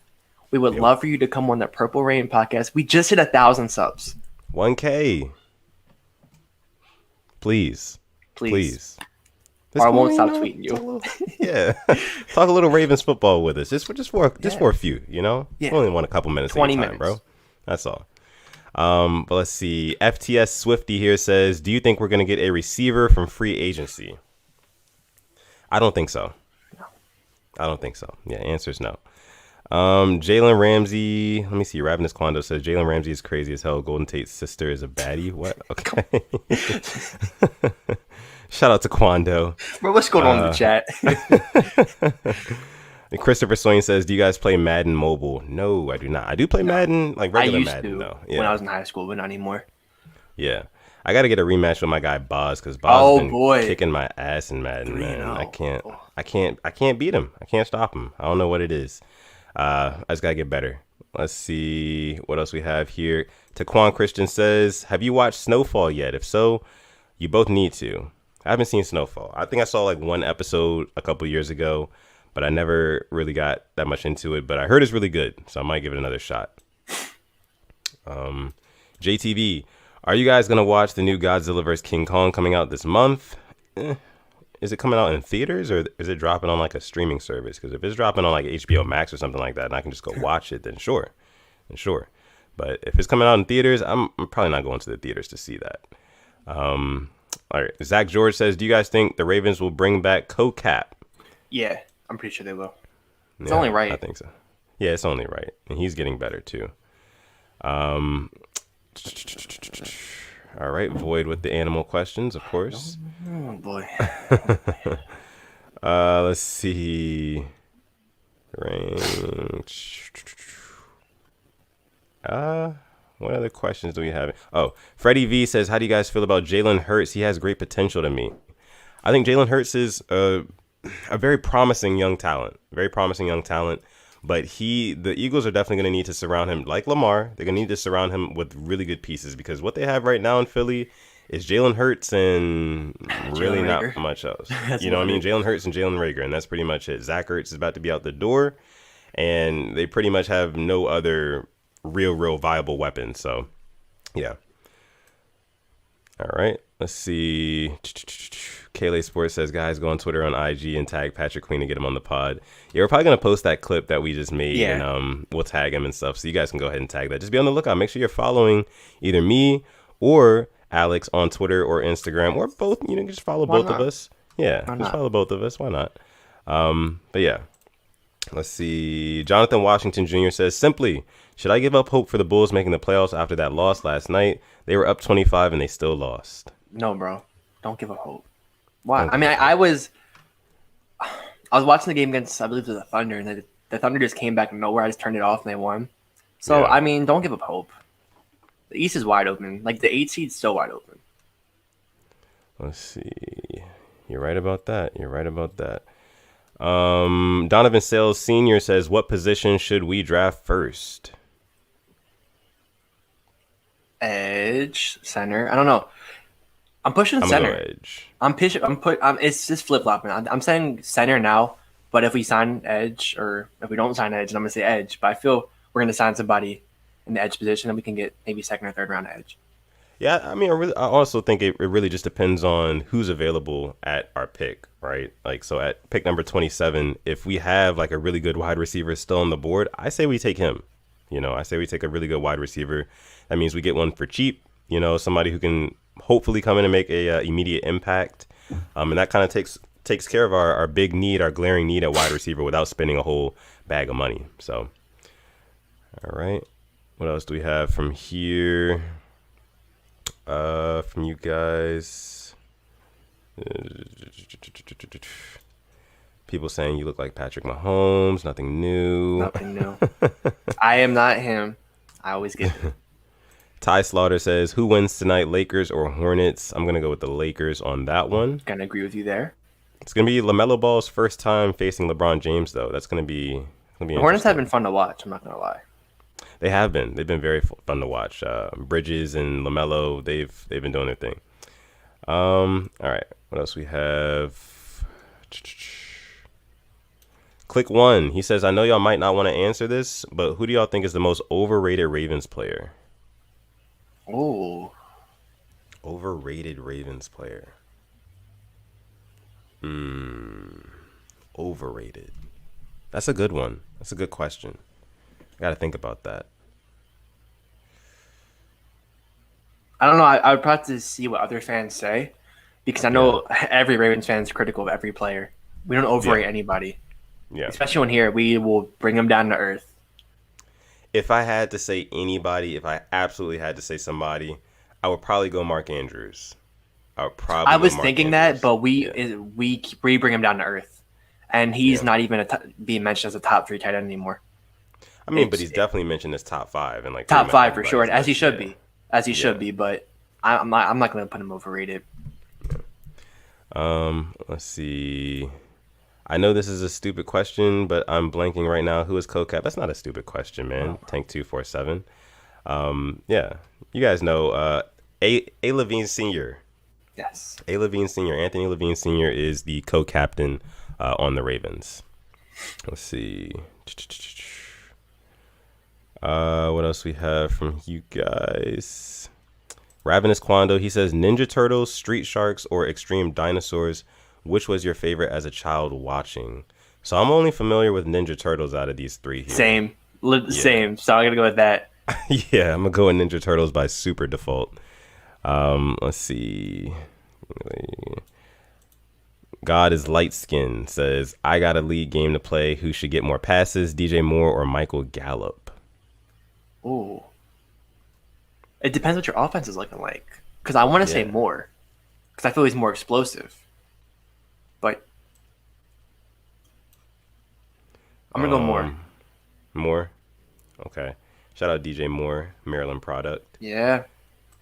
We would love for you to come on the Purple Rain podcast. We just hit 1,000 subs. 1K. Please. Or I won't stop tweeting you. Talk a little Ravens football with us. Just for a few, Yeah. We only want a couple minutes. 20 minutes, bro. That's all. But let's see. FTS Swifty here says, do you think we're going to get a receiver from free agency? I don't think so. I don't think so. Yeah, answer is no. Jalen Ramsey, let me see. Ravenous Quando says Jalen Ramsey is crazy as hell. Golden Tate's sister is a baddie. What? Okay. Shout out to Quando. Bro, what's going on in the chat? And Christopher Swain says, do you guys play Madden Mobile? No, I do not. I do play Madden, like regular Madden, though. Yeah. When I was in high school, but not anymore. Yeah. I got to get a rematch with my guy Boz, because Boz has been kicking my ass in Madden, man. I can't beat him. I can't stop him. I don't know what it is. I just got to get better. Let's see what else we have here. Taquan Christian says, have you watched Snowfall yet? If so, you both need to. I haven't seen Snowfall. I think I saw like one episode a couple years ago, but I never really got that much into it. But I heard it's really good, so I might give it another shot. JTV, are you guys going to watch the new Godzilla vs. King Kong coming out this month? Is it coming out in theaters, or is it dropping on like a streaming service? Because if it's dropping on like HBO Max or something like that, and I can just go watch it, then sure. But if it's coming out in theaters, I'm probably not going to the theaters to see that. All right. Zach George says, do you guys think the Ravens will bring back Co-Cap? Yeah, I'm pretty sure they will. It's only right. I think so. Yeah, it's only right. And he's getting better, too. All right. Void with the animal questions, of course. Oh, boy. Let's see. What other questions do we have? Oh, Freddie V says, how do you guys feel about Jalen Hurts? He has great potential to me. I think Jalen Hurts is a very promising young talent. But the Eagles are definitely going to need to surround him like Lamar. They're going to need to surround him with really good pieces because what they have right now in Philly is Jalen Hurts and really not much else. You know what I mean? Jalen Hurts and Jalen Reagor, and that's pretty much it. Zach Ertz is about to be out the door, and they pretty much have no other real viable weapons. So, yeah. All right. Let's see. Kaylee Sports says, guys, go on Twitter on IG and tag Patrick Queen to get him on the pod. Yeah, we're probably going to post that clip that we just made, and we'll tag him and stuff. So you guys can go ahead and tag that. Just be on the lookout. Make sure you're following either me or Alex on Twitter or Instagram or both. You know, just follow both of us. Yeah, just follow both of us. Why not? But yeah, let's see. Jonathan Washington Jr. says, simply, should I give up hope for the Bulls making the playoffs after that loss last night? They were up 25 and they still lost. No, bro. Don't give up hope. Why? I mean, I was watching the game against, I believe, the Thunder, and the Thunder just came back from nowhere. I just turned it off and they won. So, I mean, don't give up hope. The East is wide open. Like, the 8 seed's so wide open. Let's see. You're right about that. Donovan Sales Sr. says, what position should we draft first? Edge, center. I don't know. I'm pushing center. Edge. It's just flip flopping. I'm saying center now, but if we sign edge or if we don't sign edge, then I'm gonna say edge. But I feel we're gonna sign somebody in the edge position, and we can get maybe second or third round edge. Yeah, I mean, I also think it really just depends on who's available at our pick, right? Like, so at pick number 27, if we have like a really good wide receiver still on the board, I say we take him. You know, I say we take a really good wide receiver. That means we get one for cheap. You know, somebody who can hopefully come in and make a immediate impact, and that kind of takes care of our big need, our glaring need at wide receiver without spending a whole bag of money. So, all right, what else do we have from here? From you guys, people saying you look like Patrick Mahomes. Nothing new. I am not him. I always get it. Ty Slaughter says, who wins tonight, Lakers or Hornets? I'm going to go with the Lakers on that one. Going to agree with you there. It's going to be LaMelo Ball's first time facing LeBron James, though. That's going to be the Hornets have been fun to watch. I'm not going to lie. They have been. They've been very fun to watch. Bridges and LaMelo, they've been doing their thing. All right. What else we have? Click one. He says, I know y'all might not want to answer this, but who do y'all think is the most overrated Ravens player? Oh. Overrated Ravens player. Overrated. That's a good one. That's a good question. I got to think about that. I don't know. I would probably see what other fans say because I know every Ravens fan is critical of every player. We don't overrate anybody. Yeah. Especially when here, we will bring them down to earth. If I had to say anybody, if I absolutely had to say somebody, I would probably go Mark Andrews. I was thinking that, but we bring him down to earth, and he's not even being mentioned as a top 3 tight end anymore. I mean, but he's definitely mentioned as top 5 and like top 5 for sure, as he should be, But I'm not going to put him overrated. Let's see. I know this is a stupid question, but I'm blanking right now. Who is Co-Cap? That's not a stupid question, man. Oh. Tank 247. Yeah, you guys know A. Levine Sr. Yes. A. Levine Sr. Anthony Levine Sr. is the co-captain on the Ravens. Let's see. What else we have from you guys? Ravenous Quando, he says, Ninja Turtles, Street Sharks, or Extreme Dinosaurs, which was your favorite as a child watching? So I'm only familiar with Ninja Turtles out of these 3 here. Same. So I'm going to go with that. Yeah, I'm gonna go with Ninja Turtles by super default. Let's see. God is light skinned says, I got a league game to play. Who should get more passes, DJ Moore or Michael Gallup? Ooh. It depends what your offense is looking like. Because I want to say Moore. Because I feel he's more explosive. But I'm going to go Moore. Moore? Okay. Shout out DJ Moore, Maryland product. Yeah.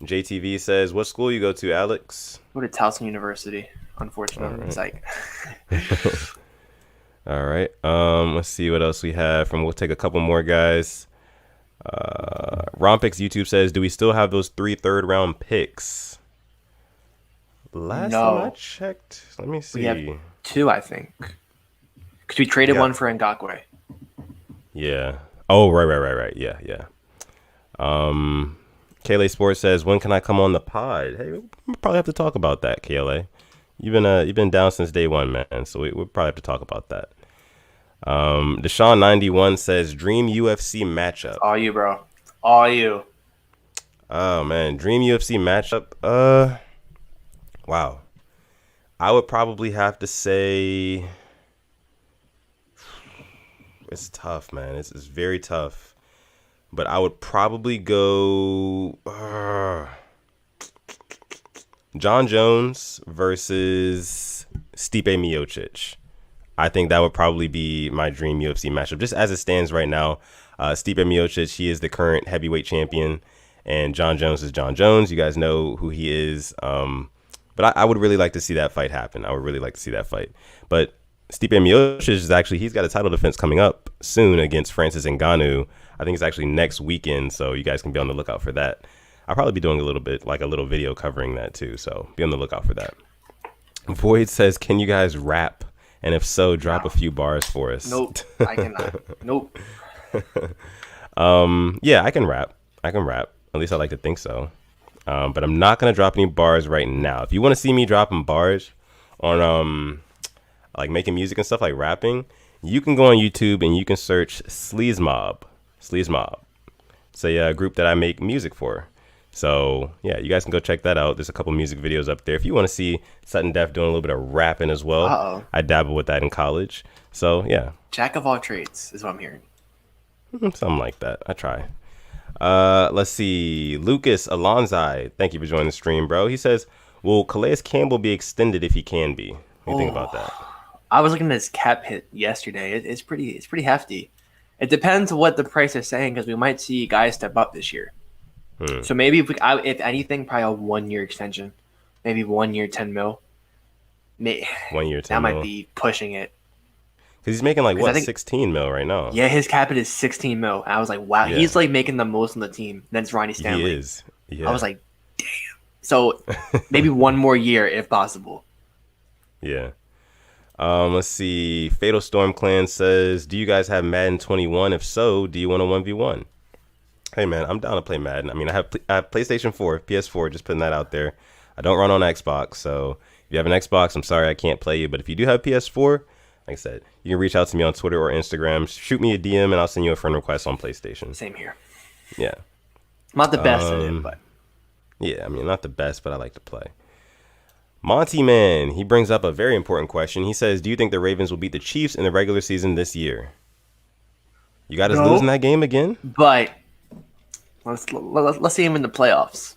JTV says, what school you go to, Alex? Go to Towson University, unfortunately. Right. It's like... All right. Let's see what else we have. We'll take a couple more guys. Rompix YouTube says, do we still have those 3 third-round picks? Last time I checked, let me see. We have 2, I think. Because we traded one for Ngakoue. Yeah. Oh, right. Yeah. KLA Sports says, when can I come on the pod? Hey, we'll probably have to talk about that, KLA. You've been down since day one, man. So we'll probably have to talk about that. Deshaun 91 says, dream UFC matchup. All you, bro. All you. Oh man, dream UFC matchup. Wow. I would probably have to say it's tough, man. It's very tough. But I would probably go John Jones versus Stipe Miocic. I think that would probably be my dream UFC matchup. Just as it stands right now, Stipe Miocic, he is the current heavyweight champion, and John Jones is John Jones. You guys know who he is. But I would really like to see that fight happen. I would really like to see that fight. But Stipe Miocic is actually, he's got a title defense coming up soon against Francis Ngannou. I think it's actually next weekend, so you guys can be on the lookout for that. I'll probably be doing a little video covering that too, so be on the lookout for that. Void says, can you guys rap? And if so, drop a few bars for us. Nope, I cannot. Nope. Yeah, I can rap. At least I like to think so. But I'm not going to drop any bars right now. If you want to see me dropping bars on like making music and stuff like rapping, you can go on YouTube and you can search Sleaze Mob. It's a group that I make music for. So yeah, you guys can go check that out. There's a couple music videos up there. If you want to see Sutton Def doing a little bit of rapping as well, I dabbled with that in college. So yeah. Jack of all trades is what I'm hearing. Something like that. I try. Let's see. Lucas Alonzi, thank you for joining the stream, bro. He says, will Calais Campbell be extended if he can be? What do you think about that? I was looking at his cap hit yesterday. It's pretty hefty. It depends on what the price is saying, because we might see guys step up this year. So maybe if anything, probably a 1-year extension, maybe 1 year, 10 mil. 1 year, 10 that might be pushing it. Because he's making 16 mil right now. Yeah, his cap hit is 16 mil. And I was like, wow, he's like making the most on the team. Then it's Ronnie Stanley. He is. Yeah. I was like, damn. So maybe 1 more year if possible. Yeah. Let's see. Fatal Storm Clan says, do you guys have Madden 21? If so, do you want a 1v1? Hey man, I'm down to play Madden. I mean, I have PlayStation 4, PS4, just putting that out there. I don't run on Xbox, so if you have an Xbox, I'm sorry I can't play you. But if you do have PS4, like I said, you can reach out to me on Twitter or Instagram. Shoot me a DM and I'll send you a friend request on PlayStation. Same here. Yeah. Not the best at it, but. Yeah, I mean, not the best, but I like to play. Monty Man, he brings up a very important question. He says, do you think the Ravens will beat the Chiefs in the regular season this year? You got us losing that game again? But let's see him in the playoffs.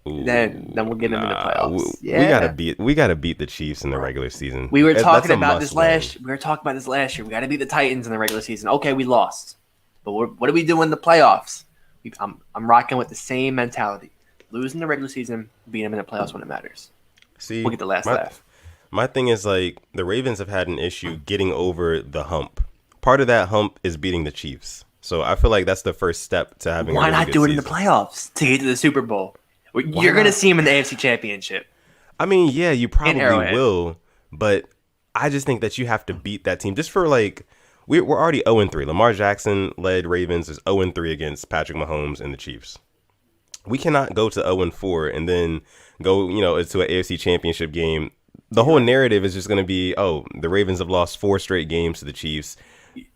Ooh, then we'll get him in the playoffs. We gotta beat the Chiefs in the regular season. We were talking about this last year. We gotta beat the Titans in the regular season. Okay, we lost, but what do we do in the playoffs? I'm rocking with the same mentality. Losing the regular season, beating them in the playoffs when it matters. See, we'll get the last laugh. My thing is, like, the Ravens have had an issue getting over the hump. Part of that hump is beating the Chiefs. So I feel like that's the first step to having. Why not do it in the playoffs to get to the Super Bowl? You're going to see him in the AFC Championship. I mean, yeah, you probably will, but I just think that you have to beat that team. Just for, like, we're already 0-3. Lamar Jackson led Ravens is 0-3 against Patrick Mahomes and the Chiefs. We cannot go to 0-4 and then go, into an AFC Championship game. The whole narrative is just going to be, the Ravens have lost 4 straight games to the Chiefs.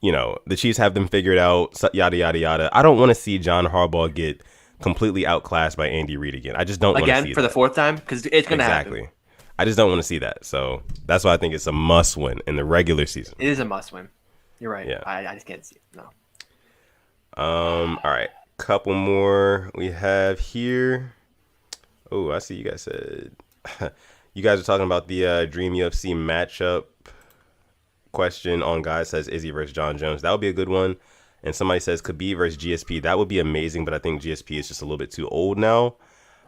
the Chiefs have them figured out, yada, yada, yada. I don't want to see John Harbaugh get completely outclassed by Andy Reid again. I just don't want to see that. Again, for the fourth time? Because it's going to happen. Exactly. I just don't want to see that. So that's why I think it's a must win in the regular season. It is a must win. You're right. Yeah. I just can't see it. No. All right. Couple more we have here. Oh, I see you guys said you guys are talking about the Dream UFC matchup question on guys says Izzy versus John Jones. That would be a good one. And somebody says Khabib versus GSP. That would be amazing, but I think GSP is just a little bit too old now.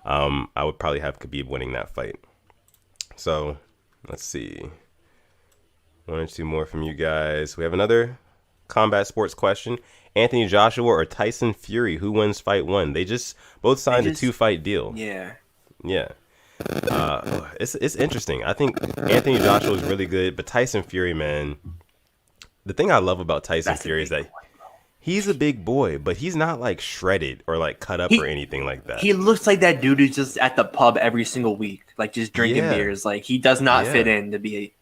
I would probably have Khabib winning that fight. So let's see. One or two more from you guys. We have another combat sports question. Anthony Joshua or Tyson Fury, who wins fight one? They just both signed a 2-fight deal. Yeah. It's interesting. I think Anthony Joshua is really good, but Tyson Fury, man, the thing I love about Tyson Fury is that he's a big boy, but he's not like shredded or like cut up or anything like that. He looks like that dude who's just at the pub every single week, like just drinking beers. Like he does not fit in to be.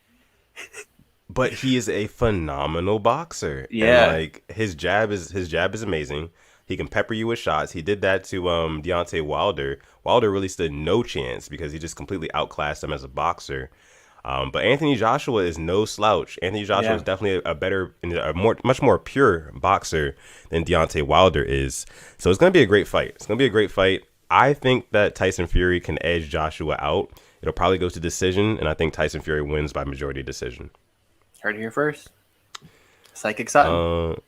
But he is a phenomenal boxer. Yeah, and like his jab is amazing. He can pepper you with shots. He did that to Deontay Wilder. Wilder really stood no chance because he just completely outclassed him as a boxer. But Anthony Joshua is no slouch. Anthony Joshua is definitely much more pure boxer than Deontay Wilder is. So it's going to be a great fight. I think that Tyson Fury can edge Joshua out. It'll probably go to decision, and I think Tyson Fury wins by majority decision. Heard it here first. Psychic Sutton.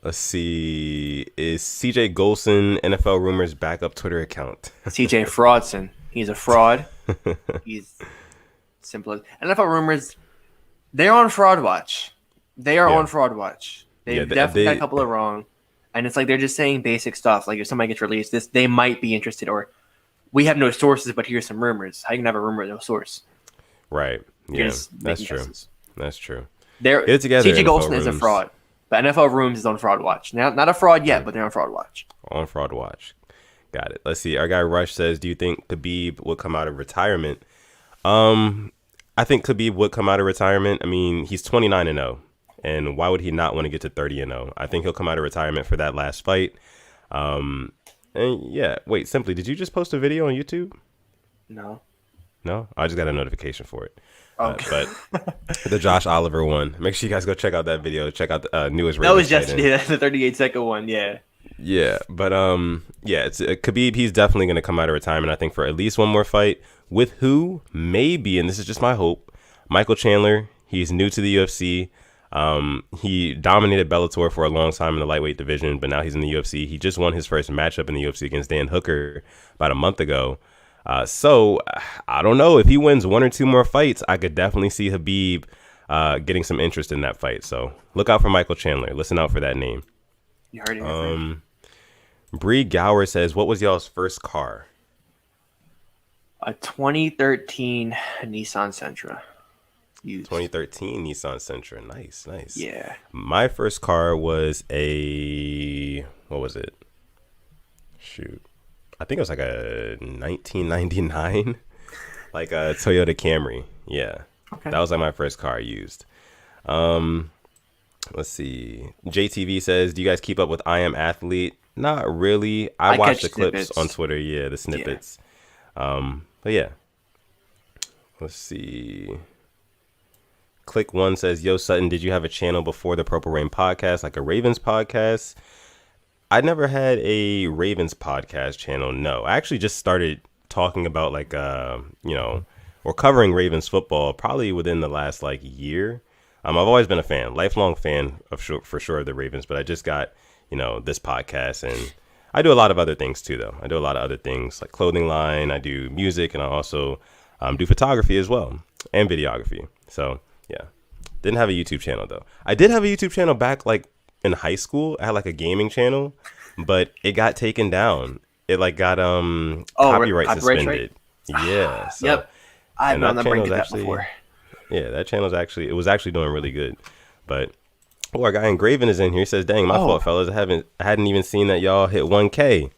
Let's see. Is CJ Golson NFL Rumors backup Twitter account? CJ Fraudson. He's a fraud. He's simple as NFL Rumors. They're on fraud watch. They've definitely got a couple of wrong. And it's like they're just saying basic stuff. Like if somebody gets released, they might be interested, or we have no sources, but here's some rumors. How you can have a rumor with no source? Right. Yeah, that's true. Guesses. That's true. Get it together. CJ Golson is a fraud, but NFL Rooms is on fraud watch. Now, not a fraud yet, but they're on fraud watch. On fraud watch. Got it. Let's see. Our guy Rush says, do you think Khabib will come out of retirement? I think Khabib would come out of retirement. I mean, he's 29-0. And why would he not want to get to 30-0? I think he'll come out of retirement for that last fight. And yeah, wait, Simply, did you just post a video on YouTube? No. No? I just got a notification for it. Okay. But the Josh Oliver one. Make sure you guys go check out that video. Check out the newest. That was yesterday. That's the 38-second one. Yeah. Yeah, but it's Khabib. He's definitely going to come out of retirement. I think for at least one more fight. With who? Maybe, and this is just my hope. Michael Chandler. He's new to the UFC. He dominated Bellator for a long time in the lightweight division, but now he's in the UFC. He just won his first matchup in the UFC against Dan Hooker about a month ago. So I don't know if he wins one or two more fights. I could definitely see Khabib getting some interest in that fight. So look out for Michael Chandler. Listen out for that name. You heard it. Bree Gower says, "What was y'all's first car?" A 2013 Nissan Sentra. Used. 2013 Nissan Sentra. Nice. Yeah. My first car was what was it? Shoot. I think it was like a 1999, like a Toyota Camry. Yeah. Okay. That was like my first car used. Let's see. JTV says, do you guys keep up with I Am Athlete? Not really. I watch the clips on Twitter. Yeah, the snippets. Yeah. But yeah. Let's see. Click One says, yo, Sutton, did you have a channel before the Purple Rain podcast, like a Ravens podcast? I never had a Ravens podcast channel. No, I actually just started talking about or covering Ravens football probably within the last year. I've always been a fan, lifelong fan for sure of the Ravens, but I just got, this podcast, and I do a lot of other things too, though. I do a lot of other things like clothing line. I do music, and I also do photography as well and videography. So yeah, didn't have a YouTube channel though. I did have a YouTube channel back in high school. I had a gaming channel, but it got taken down. It got copyright suspended. Right? Yeah. So, yep. I've done that before. Yeah, that channel was actually doing really good. But our guy Engraven is in here. He says, "Dang, my fault, fellas. I hadn't even seen that y'all hit 1K.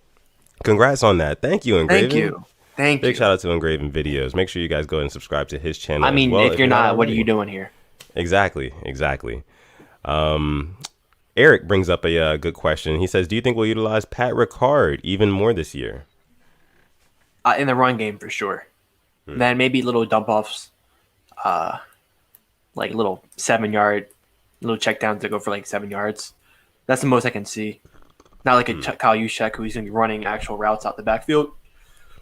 Congrats on that. Thank you, Engraven. Thank you. Big shout out to Engraven Videos. Make sure you guys go and subscribe to his channel. I mean, if you're not, what are you doing here? Exactly. Eric brings up a good question. He says, do you think we'll utilize Pat Ricard even more this year? In the run game, for sure. Then maybe little dump offs, like little 7-yard, little check downs to go for like 7 yards. That's the most I can see. Not like a Kyle Juszczyk who's going to be running actual routes out the backfield.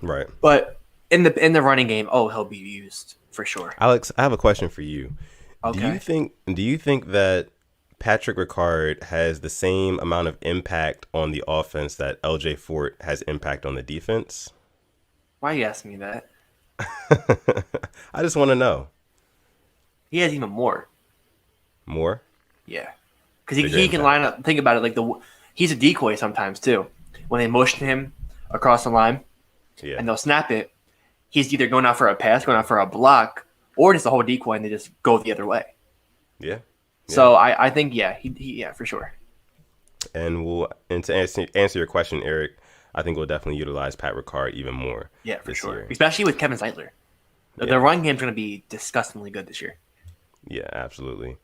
Right. But in the running game, he'll be used for sure. Alex, I have a question for you. Okay. Do you think that Patrick Ricard has the same amount of impact on the offense that LJ Fort has impact on the defense? Why are you asking me that? I just want to know. He has even more. More? Yeah. Because he can line up. Think about it. He's a decoy sometimes, too. When they motion him across the line and they'll snap it, he's either going out for a pass, going out for a block, or just a whole decoy and they just go the other way. Yeah. So I think, he for sure. And to answer your question, Eric, I think we'll definitely utilize Pat Ricard even more. Yeah, for sure. Year. Especially with Kevin Zeitler. The run game's going to be disgustingly good this year. Yeah, absolutely.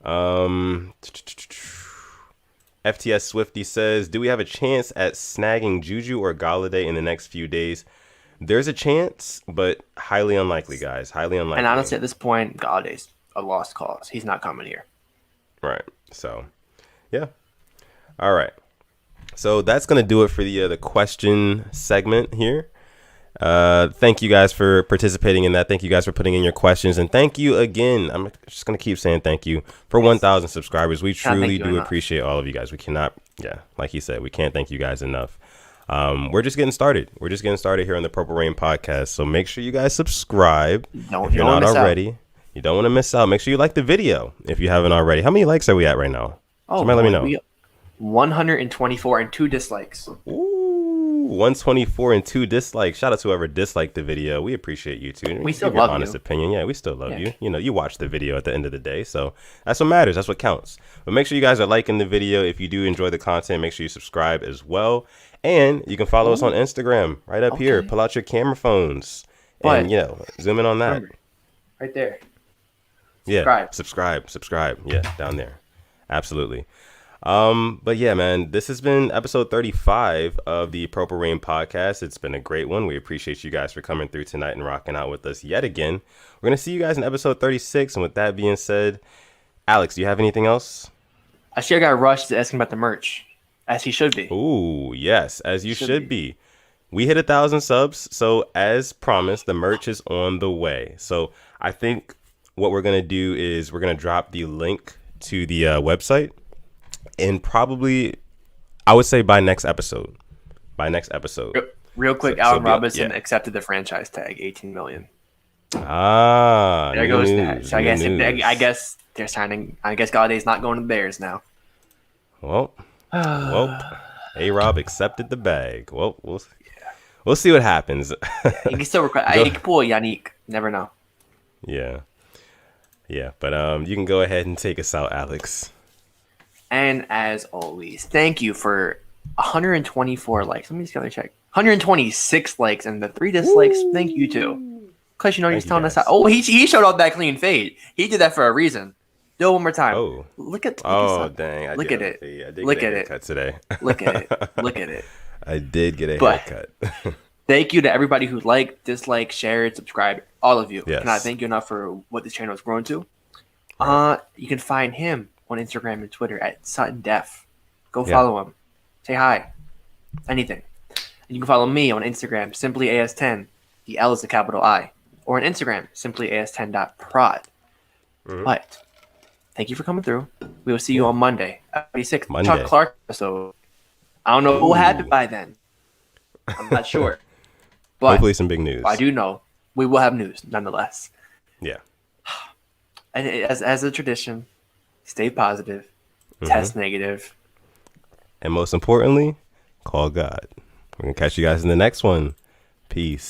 FTS Swifty says, do we have a chance at snagging Juju or Galladay in the next few days? There's a chance, but highly unlikely, guys. Highly unlikely. And honestly, at this point, Galladay's a lost cause. He's not coming here. Right. So, yeah. All right. So that's going to do it for the question segment here. Thank you guys for participating in that. Thank you guys for putting in your questions. And thank you again. I'm just going to keep saying thank you for 1,000 subscribers. We truly do appreciate all of you guys. We cannot, like he said, we can't thank you guys enough. We're just getting started. We're just getting started here on the Purple Rain podcast. So make sure you guys subscribe if you're not already. You don't want to miss out. Make sure you like the video if you haven't already. How many likes are we at right now? Somebody let me know. 124 and 2 dislikes. Ooh, 124 and 2 dislikes. Shout out to whoever disliked the video. We appreciate you too. We still love you. Honest opinion. Yeah, we still love you. You know, you watch the video at the end of the day. So that's what matters. That's what counts. But make sure you guys are liking the video. If you do enjoy the content, make sure you subscribe as well. And you can follow us on Instagram right up here. Pull out your camera phones and, zoom in on that. Right there. Yeah, subscribe. Yeah, down there. Absolutely. But yeah, man, this has been episode 35 of the Purple Rain podcast. It's been a great one. We appreciate you guys for coming through tonight and rocking out with us yet again. We're going to see you guys in episode 36. And with that being said, Alex, do you have anything else? I see I got Rush to asking about the merch, as he should be. Ooh, yes, as you should be. We hit 1,000 subs. So as promised, the merch is on the way. So I think what we're going to do is we're going to drop the link to the website. And probably, I would say by next episode. Real quick, Allen Robinson accepted the franchise tag, $18 million. There goes that. So I guess they're signing. I guess Galladay's not going to the Bears now. Well, A-Rob accepted the bag. Well, we'll see what happens. He can still request. He can pull Yannick. Never know. Yeah. But you can go ahead and take us out, Alex. And as always, thank you for 124 likes. Let me just go check. 126 likes and the 3 dislikes. Ooh. Thank you too. Because he's telling us how. Oh, he showed off that clean fade. He did that for a reason. Do it one more time. Oh, look at. Dang! Look at it. I did get a haircut today. Look at it. I did get a haircut. Thank you to everybody who liked, disliked, shared, subscribed. All of you. Yes. Cannot thank you enough for what this channel has grown to. You can find him on Instagram and Twitter at Sutton Def. Go follow him. Say hi. Anything. And you can follow me on Instagram, simply AS10. The L is a capital I. Or on Instagram, simply AS10.prod. Mm-hmm. But thank you for coming through. We will see you on Monday. 26th. Chuck Clark episode. I don't know what will happen by then. I'm not sure. But hopefully some big news. I do know we will have news nonetheless. Yeah. And as a tradition, stay positive, test negative. And most importantly, call God. We're going to catch you guys in the next one. Peace.